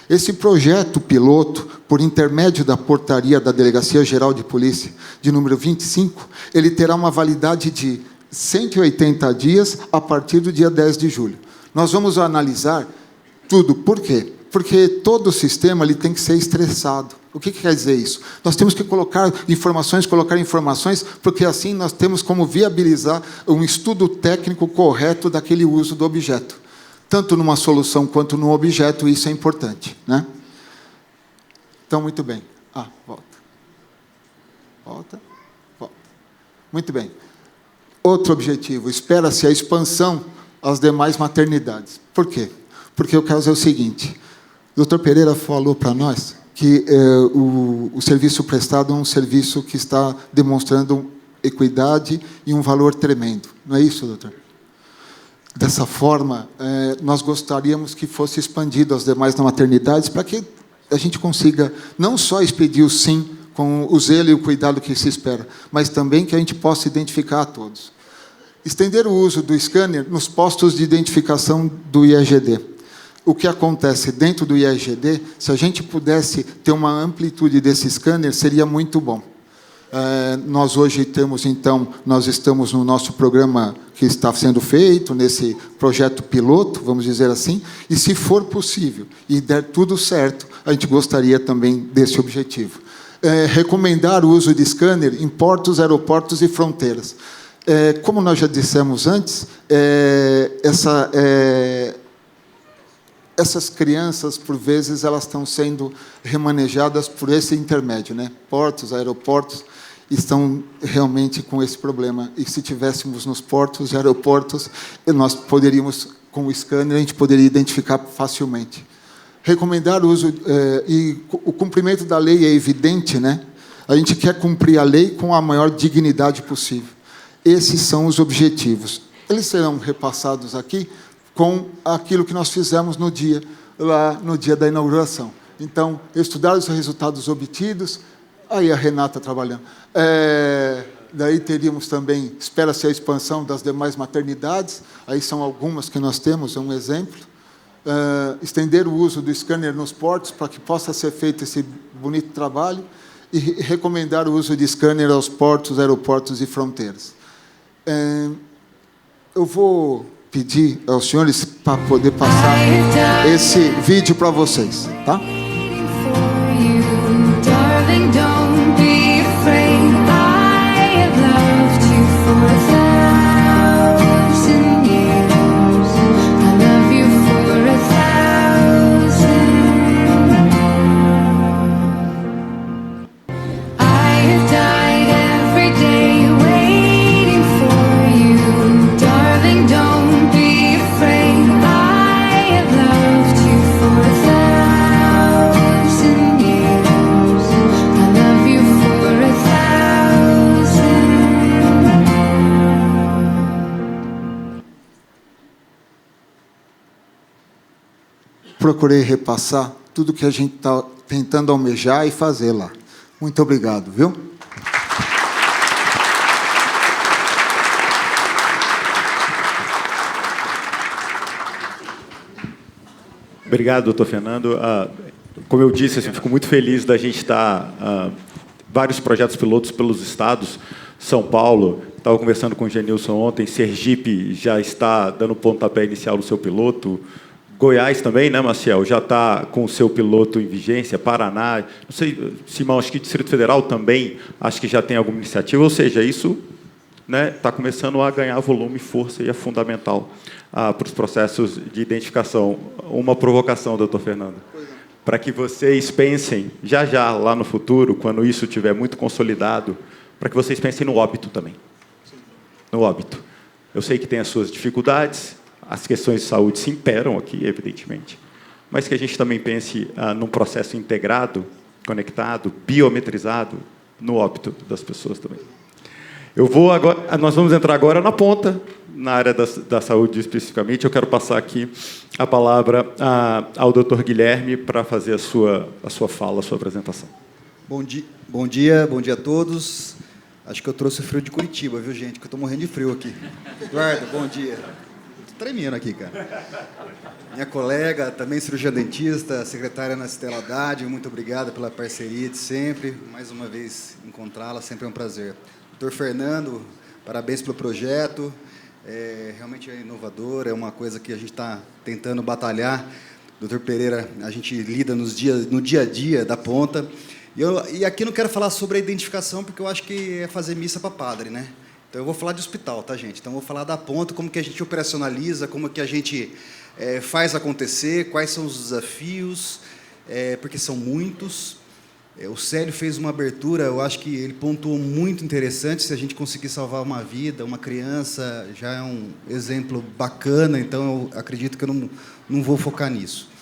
Esse projeto piloto, por intermédio da portaria da Delegacia Geral de Polícia, de número 25, ele terá uma validade de 180 dias a partir do dia 10 de julho. Nós vamos analisar tudo. Por quê? Porque todo o sistema ele tem que ser estressado. O que quer dizer isso? Nós temos que colocar informações, porque assim nós temos como viabilizar um estudo técnico correto daquele uso do objeto. Tanto numa solução quanto no objeto, isso é importante. Né? Então, muito bem. Volta. Volta. Volta. Muito bem. Outro objetivo, espera-se a expansão às demais maternidades. Por quê? Porque o caso é o seguinte, o Dr. Pereira falou para nós que o serviço prestado é um serviço que está demonstrando equidade e um valor tremendo. Não é isso, doutor? Dessa forma, nós gostaríamos que fosse expandido às demais maternidades para que a gente consiga não só expedir o sim com o zelo e o cuidado que se espera, mas também que a gente possa identificar a todos. Estender o uso do scanner nos postos de identificação do IEGD. O que acontece dentro do IEGD, se a gente pudesse ter uma amplitude desse scanner, seria muito bom. Nós hoje temos, então, nós estamos no nosso programa que está sendo feito, nesse projeto piloto, vamos dizer assim, e se for possível e der tudo certo, a gente gostaria também desse objetivo. Recomendar o uso de scanner em portos, aeroportos e fronteiras. Como nós já dissemos antes, essas crianças, por vezes, elas estão sendo remanejadas por esse intermédio, né? Portos, aeroportos, estão realmente com esse problema. E se tivéssemos nos portos e aeroportos, nós poderíamos, com o scanner, a gente poderia identificar facilmente. Recomendar o uso, e o cumprimento da lei é evidente, né? A gente quer cumprir a lei com a maior dignidade possível. Esses são os objetivos. Eles serão repassados aqui com aquilo que nós fizemos no dia da inauguração. Então, estudar os resultados obtidos, aí a Renata trabalhando. Daí teríamos também, espera-se a expansão das demais maternidades, aí são algumas que nós temos, é um exemplo. Estender o uso do scanner nos portos para que possa ser feito esse bonito trabalho e recomendar o uso de scanner aos portos, aeroportos e fronteiras. Eu vou pedir aos senhores para poder passar esse vídeo para vocês, tá? I have died procurei repassar tudo que a gente está tentando almejar e fazer lá. Muito obrigado, viu? Obrigado, doutor Fernando. Como eu disse, assim, fico muito feliz da gente estar vários projetos pilotos pelos estados. São Paulo, estava conversando com o Genilson ontem, Sergipe já está dando pontapé inicial no seu piloto. Goiás também, né, Maciel? Já está com o seu piloto em vigência. Paraná, não sei, Simão, acho que Distrito Federal também, acho que já tem alguma iniciativa. Ou seja, isso está começando a ganhar volume e força e é fundamental para os processos de identificação. Uma provocação, doutor Fernando, para que vocês pensem, já lá no futuro, quando isso estiver muito consolidado, para que vocês pensem no óbito também. No óbito. Eu sei que tem as suas dificuldades, as questões de saúde se imperam aqui, evidentemente, mas que a gente também pense num processo integrado, conectado, biometrizado, no óbito das pessoas também. Nós vamos entrar agora na ponta, na área da saúde especificamente. Eu quero passar aqui a palavra ao doutor Guilherme para fazer a sua fala, a sua apresentação. Bom dia a todos. Acho que eu trouxe o frio de Curitiba, viu, gente? Que eu estou morrendo de frio aqui. Eduardo, bom dia. Estou tremendo aqui, cara. Minha colega, também cirurgiã dentista, secretária Ana Estela Haddad, muito obrigado pela parceria de sempre. Mais uma vez encontrá-la, sempre é um prazer. Doutor Fernando, parabéns pelo projeto. Realmente é inovador, é uma coisa que a gente está tentando batalhar. Doutor Pereira, a gente lida no dia a dia da ponta. E aqui não quero falar sobre a identificação, porque eu acho que é fazer missa para padre, né? Então, eu vou falar de hospital, tá, gente? Então, eu vou falar da ponta, como que a gente operacionaliza, como que a gente faz acontecer, quais são os desafios, porque são muitos. O Célio fez uma abertura, eu acho que ele pontuou muito interessante. Se a gente conseguir salvar uma vida, uma criança, já é um exemplo bacana, então eu acredito que eu não vou focar nisso.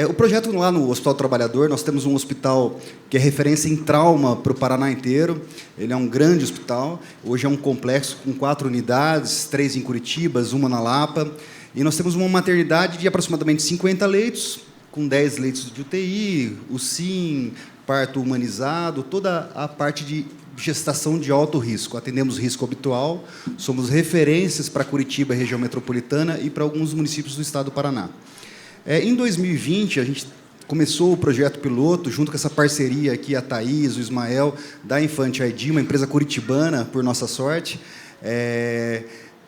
O projeto lá no Hospital Trabalhador, nós temos um hospital que é referência em trauma para o Paraná inteiro. Ele é um grande hospital, hoje é um complexo com 4 unidades, 3 em Curitiba, 1 na Lapa. E nós temos uma maternidade de aproximadamente 50 leitos, com 10 leitos de UTI, UCIM, parto humanizado, toda a parte de gestação de alto risco. Atendemos risco habitual, somos referências para Curitiba, região metropolitana, e para alguns municípios do estado do Paraná. Em 2020, a gente começou o projeto piloto, junto com essa parceria aqui, a Thaís, o Ismael, da Infante ID, uma empresa curitibana, por nossa sorte.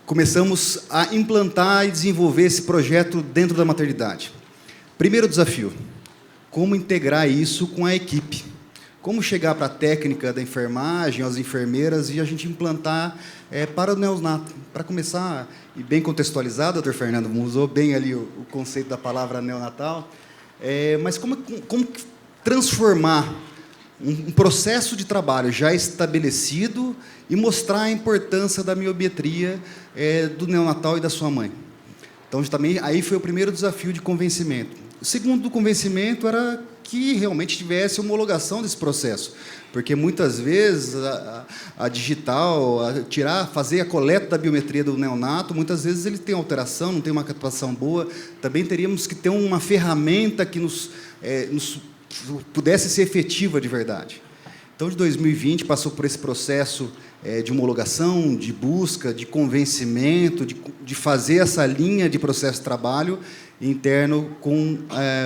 Começamos a implantar e desenvolver esse projeto dentro da maternidade. Primeiro desafio, como integrar isso com a equipe? Como chegar para a técnica da enfermagem, as enfermeiras, e a gente implantar para o neonato. Para começar, e bem contextualizado, doutor Fernando usou bem ali o conceito da palavra neonatal, mas como transformar um processo de trabalho já estabelecido e mostrar a importância da miometria do neonatal e da sua mãe. Então, também, aí foi o primeiro desafio de convencimento. O segundo convencimento era que realmente tivesse homologação desse processo, porque muitas vezes a digital, fazer a coleta da biometria do neonato, muitas vezes ele tem alteração, não tem uma captação boa. Também teríamos que ter uma ferramenta que nos pudesse ser efetiva de verdade. Então, de 2020, passou por esse processo de homologação, de busca, de convencimento, de fazer essa linha de processo de trabalho interno com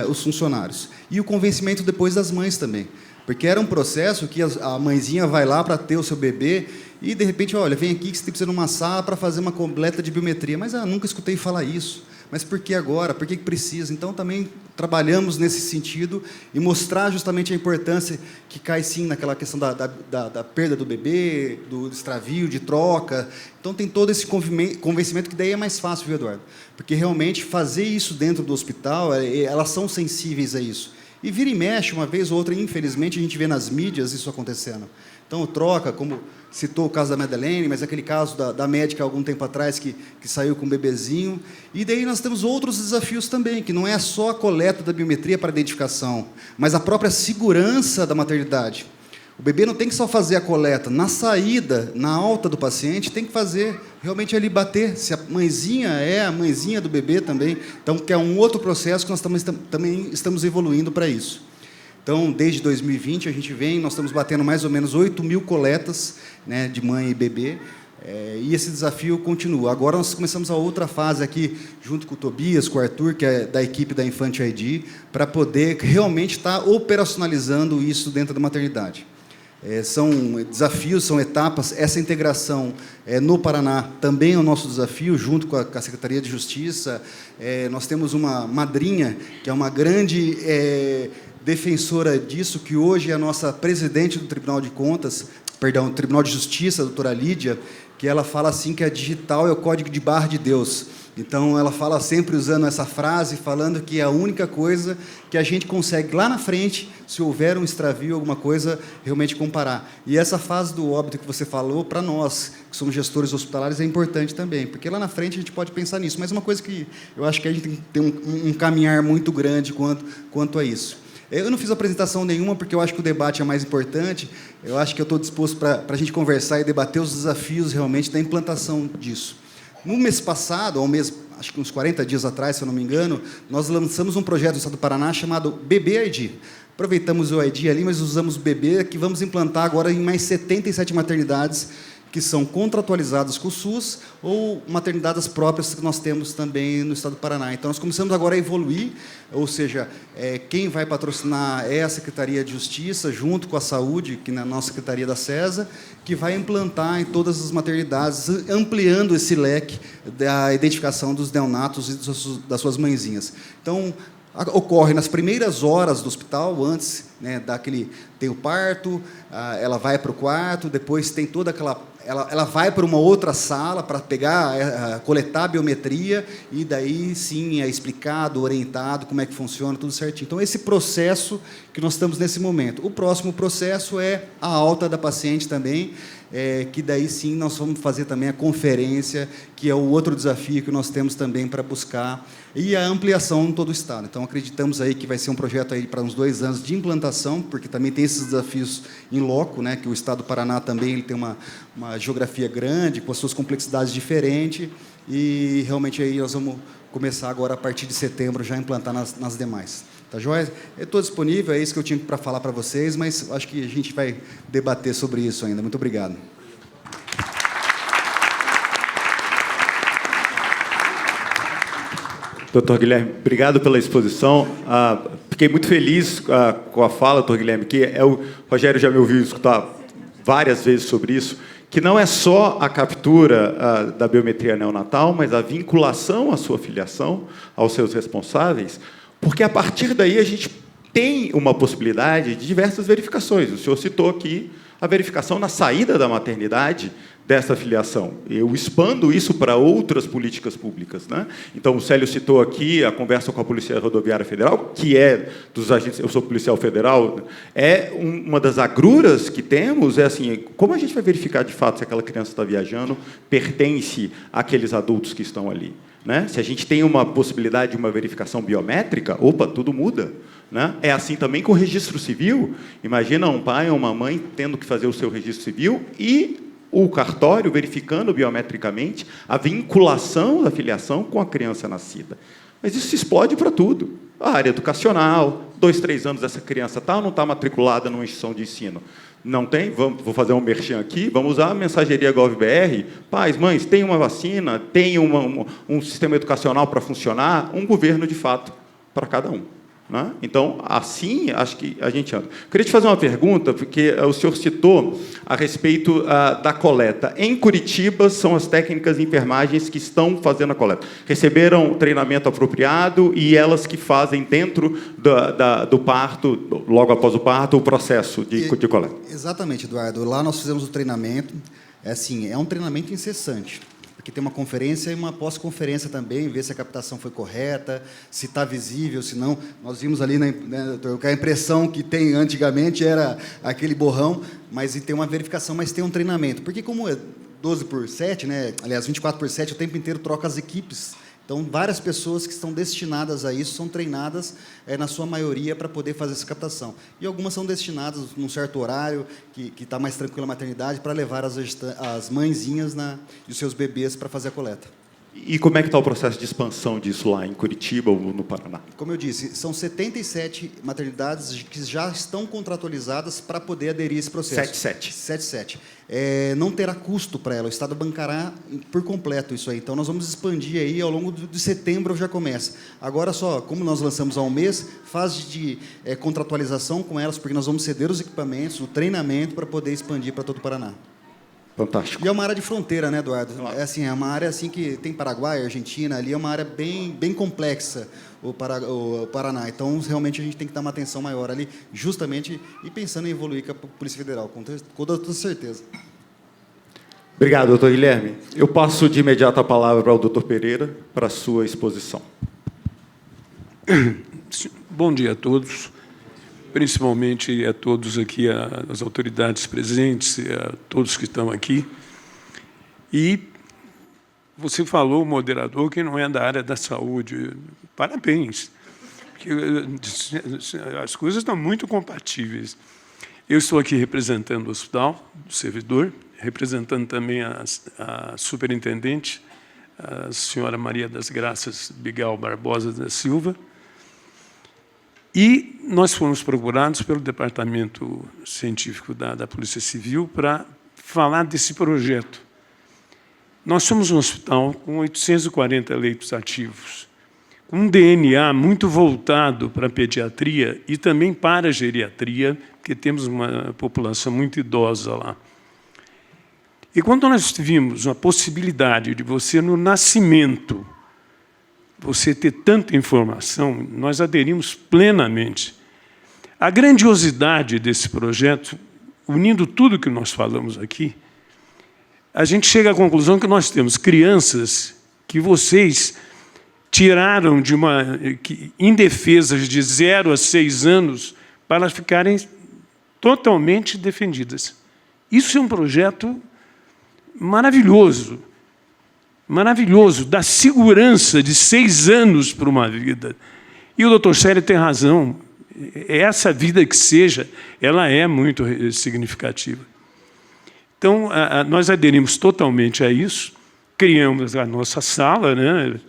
os funcionários. E o convencimento depois das mães também. Porque era um processo que a mãezinha vai lá para ter o seu bebê e, de repente, olha, vem aqui que você precisa de uma sala para fazer uma coleta de biometria. Mas nunca escutei falar isso. Mas por que agora? Por que precisa? Então, também trabalhamos nesse sentido e mostrar justamente a importância que cai, sim, naquela questão da perda do bebê, do extravio, de troca. Então, tem todo esse convencimento que daí é mais fácil, viu, Eduardo? Porque, realmente, fazer isso dentro do hospital, elas são sensíveis a isso. E vira e mexe, uma vez ou outra, infelizmente, a gente vê nas mídias isso acontecendo. Então, troca, como citou o caso da Madeleine, mas aquele caso da médica, há algum tempo atrás, que saiu com um bebezinho. E daí nós temos outros desafios também, que não é só a coleta da biometria para identificação, mas a própria segurança da maternidade. O bebê não tem que só fazer a coleta. Na saída, na alta do paciente, tem que fazer realmente ali bater se a mãezinha é a mãezinha do bebê também. Então, que é um outro processo que nós também estamos evoluindo para isso. Então, desde 2020, nós estamos batendo mais ou menos 8.000 coletas, né, de mãe e bebê, e esse desafio continua. Agora nós começamos a outra fase aqui, junto com o Tobias, com o Arthur, que é da equipe da Infante ID, para poder realmente estar operacionalizando isso dentro da maternidade. São desafios, são etapas. Essa integração no Paraná também é o nosso desafio, junto com a Secretaria de Justiça. Nós temos uma madrinha, que é uma grande defensora disso, que hoje é a nossa presidente do Tribunal de Contas, perdão, Tribunal de Justiça, a doutora Lídia, que ela fala assim que a digital é o código de barra de Deus. Então, ela fala sempre usando essa frase, falando que é a única coisa que a gente consegue, lá na frente, se houver um extravio, alguma coisa, realmente comparar. E essa fase do óbito que você falou, para nós, que somos gestores hospitalares, é importante também, porque lá na frente a gente pode pensar nisso. Mas uma coisa que eu acho que a gente tem que ter um caminhar muito grande quanto a isso. Eu não fiz apresentação nenhuma, porque eu acho que o debate é mais importante. Eu acho que eu estou disposto para a gente conversar e debater os desafios, realmente, da implantação disso. No mês passado, acho que uns 40 dias atrás, se eu não me engano, nós lançamos um projeto no Estado do Paraná chamado Bebê ID. Aproveitamos o ID ali, mas usamos o bebê, que vamos implantar agora em mais 77 maternidades, que são contratualizadas com o SUS, ou maternidades próprias que nós temos também no Estado do Paraná. Então, nós começamos agora a evoluir, ou seja, quem vai patrocinar é a Secretaria de Justiça, junto com a Saúde, que na nossa Secretaria da CESA, que vai implantar em todas as maternidades, ampliando esse leque da identificação dos neonatos e das suas mãezinhas. Então, ocorre nas primeiras horas do hospital, antes, né, tem o parto, ela vai para o quarto, depois tem toda aquela... Ela vai para uma outra sala para coletar a biometria, e daí sim é explicado, orientado como é que funciona, tudo certinho. Então, esse processo que nós estamos nesse momento. O próximo processo é a alta da paciente também, que daí sim nós vamos fazer também a conferência, que é o outro desafio que nós temos também para buscar, e a ampliação em todo o Estado. Então, acreditamos aí que vai ser um projeto aí para uns 2 anos de implantação, porque também tem esses desafios em loco, né, que o Estado do Paraná também ele tem uma geografia grande, com as suas complexidades diferentes, e realmente aí nós vamos começar agora, a partir de setembro, já a implantar nas demais. Tá joia? Eu estou disponível, é isso que eu tinha para falar para vocês, mas acho que a gente vai debater sobre isso ainda. Muito obrigado. Doutor Guilherme, obrigado pela exposição. Fiquei muito feliz com a fala, doutor Guilherme, que o Rogério já me ouviu escutar várias vezes sobre isso, que não é só a captura da biometria neonatal, mas a vinculação à sua filiação, aos seus responsáveis, porque a partir daí a gente tem uma possibilidade de diversas verificações. O senhor citou aqui a verificação na saída da maternidade dessa filiação. Eu expando isso para outras políticas públicas, né? Então, o Célio citou aqui a conversa com a Polícia Rodoviária Federal, que é dos agentes... Eu sou policial federal. Uma das agruras que temos assim, como a gente vai verificar, de fato, se aquela criança está viajando, pertence àqueles adultos que estão ali, né? Se a gente tem uma possibilidade de uma verificação biométrica, opa, tudo muda, né? É assim também com o registro civil. Imagina um pai ou uma mãe tendo que fazer o seu registro civil e o cartório verificando biometricamente a vinculação da filiação com a criança nascida. Mas isso se explode para tudo. A área educacional, 2, 3 anos essa criança está ou não está matriculada numa instituição de ensino? Não tem? Vou fazer um merchan aqui. Vamos usar a mensageria GovBR. Pais, mães, tem uma vacina, tem um sistema educacional para funcionar, um governo, de fato, para cada um, né? Então, assim, acho que a gente anda. Queria te fazer uma pergunta, porque o senhor citou a respeito da coleta. Em Curitiba, são as técnicas de enfermagens que estão fazendo a coleta. Receberam treinamento apropriado e elas que fazem dentro do parto, logo após o parto, o processo de coleta. Exatamente, Eduardo. Lá nós fizemos o treinamento. É um treinamento incessante. Porque tem uma conferência e uma pós-conferência também, ver se a captação foi correta, se está visível, se não. Nós vimos ali, né, doutor, que a impressão que tem antigamente era aquele borrão, mas tem uma verificação, mas tem um treinamento. Porque como é 12/7, né, aliás, 24/7, o tempo inteiro troca as equipes Então, várias pessoas que estão destinadas a isso, são treinadas, na sua maioria, para poder fazer essa captação. E algumas são destinadas, num certo horário, que está mais tranquila a maternidade, para levar as mãezinhas e os seus bebês para fazer a coleta. E como é que está o processo de expansão disso lá em Curitiba ou no Paraná? Como eu disse, são 77 maternidades que já estão contratualizadas para poder aderir a esse processo. 77. Não terá custo para ela, o Estado bancará por completo isso aí. Então, nós vamos expandir aí, ao longo de setembro já começa. Agora, só, como nós lançamos há um mês, fase de contratualização com elas, porque nós vamos ceder os equipamentos, o treinamento, para poder expandir para todo o Paraná. Fantástico. E é uma área de fronteira, né, Eduardo? É uma área assim que tem Paraguai, Argentina, ali é uma área bem complexa, o Paraná. Então, realmente, a gente tem que dar uma atenção maior ali, justamente, e pensando em evoluir com a Polícia Federal, com toda certeza. Obrigado, doutor Guilherme. Eu passo de imediato a palavra para o doutor Pereira, para a sua exposição. Bom dia a todos. Principalmente a todos aqui, as autoridades presentes, a todos que estão aqui. E você falou, moderador, que não é da área da saúde. Parabéns, porque as coisas estão muito compatíveis. Eu estou aqui representando o hospital, o servidor, representando também a superintendente, a senhora Maria das Graças Bigal Barbosa da Silva. E nós fomos procurados pelo Departamento Científico da Polícia Civil para falar desse projeto. Nós somos um hospital com 840 leitos ativos, com um DNA muito voltado para a pediatria e também para a geriatria, porque temos uma população muito idosa lá. E quando nós vimos a possibilidade de você, no nascimento, você ter tanta informação, nós aderimos plenamente. A grandiosidade desse projeto, unindo tudo que nós falamos aqui, a gente chega à conclusão que nós temos crianças que vocês tiraram indefesas de 0 a 6 anos para ficarem totalmente defendidas. Isso é um projeto maravilhoso. Maravilhoso, dá segurança de 6 anos para uma vida. E o doutor Célio tem razão. Essa vida que seja, ela é muito significativa. Então, nós aderimos totalmente a isso, criamos a nossa sala, né?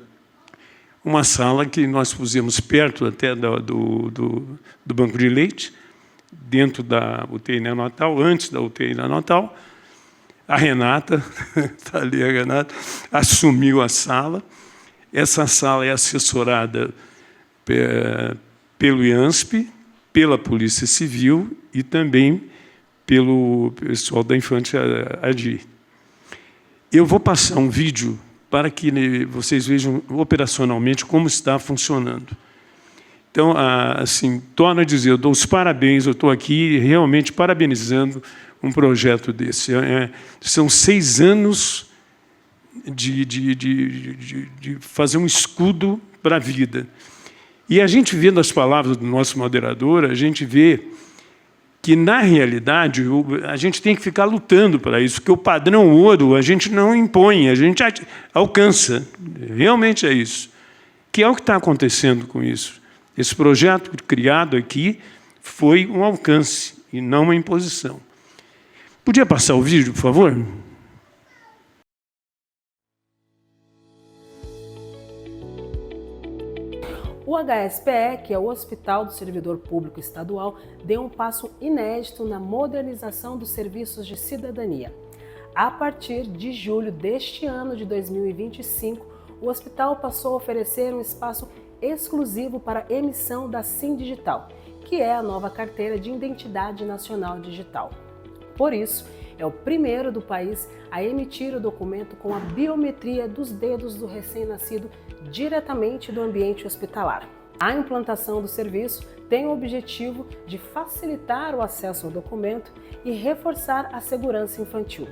Uma sala que nós pusemos perto até do banco de leite, dentro da UTI neonatal, antes da UTI neonatal. A Renata, está ali a Renata, assumiu a sala. Essa sala é assessorada pelo IANSP, pela Polícia Civil e também pelo pessoal da Infante Adi. Eu vou passar um vídeo para que vocês vejam operacionalmente como está funcionando. Então, assim, torno a dizer, eu dou os parabéns, eu estou aqui realmente parabenizando um projeto desse. São 6 anos de fazer um escudo para a vida. E a gente vê nas palavras do nosso moderador, a gente vê que, na realidade, a gente tem que ficar lutando para isso, porque o padrão ouro a gente não impõe, a gente alcança. Realmente é isso. Que é o que está acontecendo com isso. Esse projeto criado aqui foi um alcance e não uma imposição. Podia passar o vídeo, por favor? O HSPE, que é o Hospital do Servidor Público Estadual, deu um passo inédito na modernização dos serviços de cidadania. A partir de julho deste ano de 2025, o hospital passou a oferecer um espaço exclusivo para emissão da SIM Digital, que é a nova carteira de Identidade Nacional Digital. Por isso, é o primeiro do país a emitir o documento com a biometria dos dedos do recém-nascido diretamente do ambiente hospitalar. A implantação do serviço tem o objetivo de facilitar o acesso ao documento e reforçar a segurança infantil.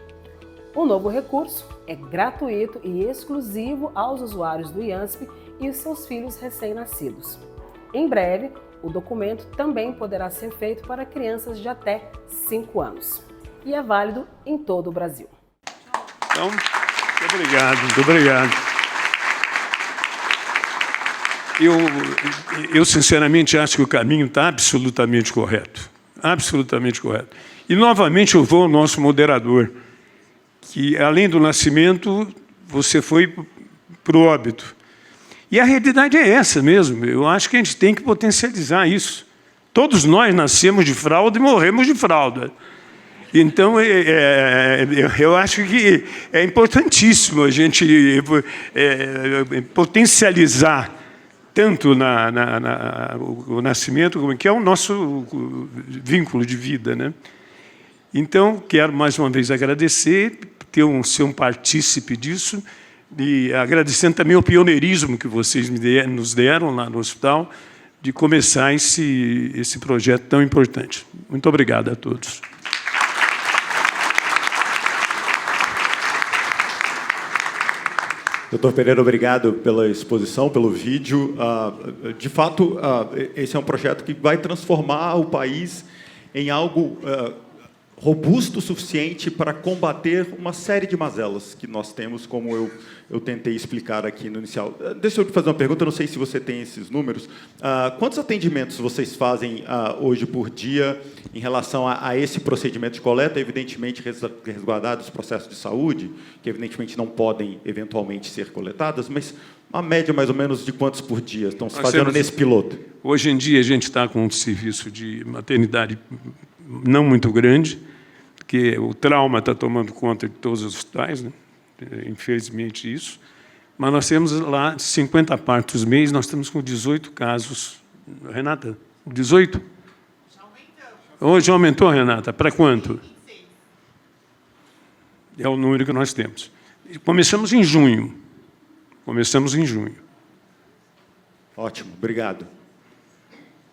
O novo recurso é gratuito e exclusivo aos usuários do IANSP e os seus filhos recém-nascidos. Em breve, o documento também poderá ser feito para crianças de até 5 anos. E é válido em todo o Brasil. Então, muito obrigado, muito obrigado. Eu sinceramente acho que o caminho está absolutamente correto. Absolutamente correto. E, novamente, eu vou ao nosso moderador, que, além do nascimento, você foi para o óbito. E a realidade é essa mesmo. Eu acho que a gente tem que potencializar isso. Todos nós nascemos de fralda e morremos de fralda. Então, eu acho que é importantíssimo a gente potencializar tanto o nascimento, que é o nosso vínculo de vida, né? Então, quero mais uma vez agradecer, ser um partícipe disso, e agradecendo também o pioneirismo que vocês nos deram lá no hospital, de começar esse projeto tão importante. Muito obrigado a todos. Doutor Pereira, obrigado pela exposição, pelo vídeo. De fato, esse é um projeto que vai transformar o país em algo robusto o suficiente para combater uma série de mazelas que nós temos, como eu tentei explicar aqui no inicial. Deixa eu te fazer uma pergunta, eu não sei se você tem esses números. Quantos atendimentos vocês fazem hoje por dia em relação a esse procedimento de coleta, evidentemente resguardados os processos de saúde, que evidentemente não podem eventualmente ser coletadas, mas uma média mais ou menos de quantos por dia estão se fazendo nesse piloto? Hoje em dia a gente está com um serviço de maternidade não muito grande, porque o trauma está tomando conta de todos os hospitais, né? Infelizmente isso, mas nós temos lá 50 partos mês, nós estamos com 18 casos. Renata, 18? Já aumentou. Hoje aumentou, Renata? Para quanto? 26. É o número que nós temos. Começamos em junho. Ótimo, obrigado.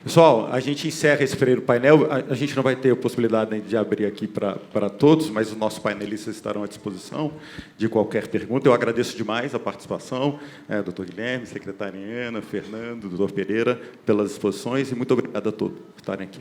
Pessoal, a gente encerra esse primeiro painel. A gente não vai ter a possibilidade de abrir aqui para todos, mas os nossos painelistas estarão à disposição de qualquer pergunta. Eu agradeço demais a participação, doutor Guilherme, secretária Ana, Fernando, doutor Pereira, pelas exposições, e muito obrigado a todos por estarem aqui.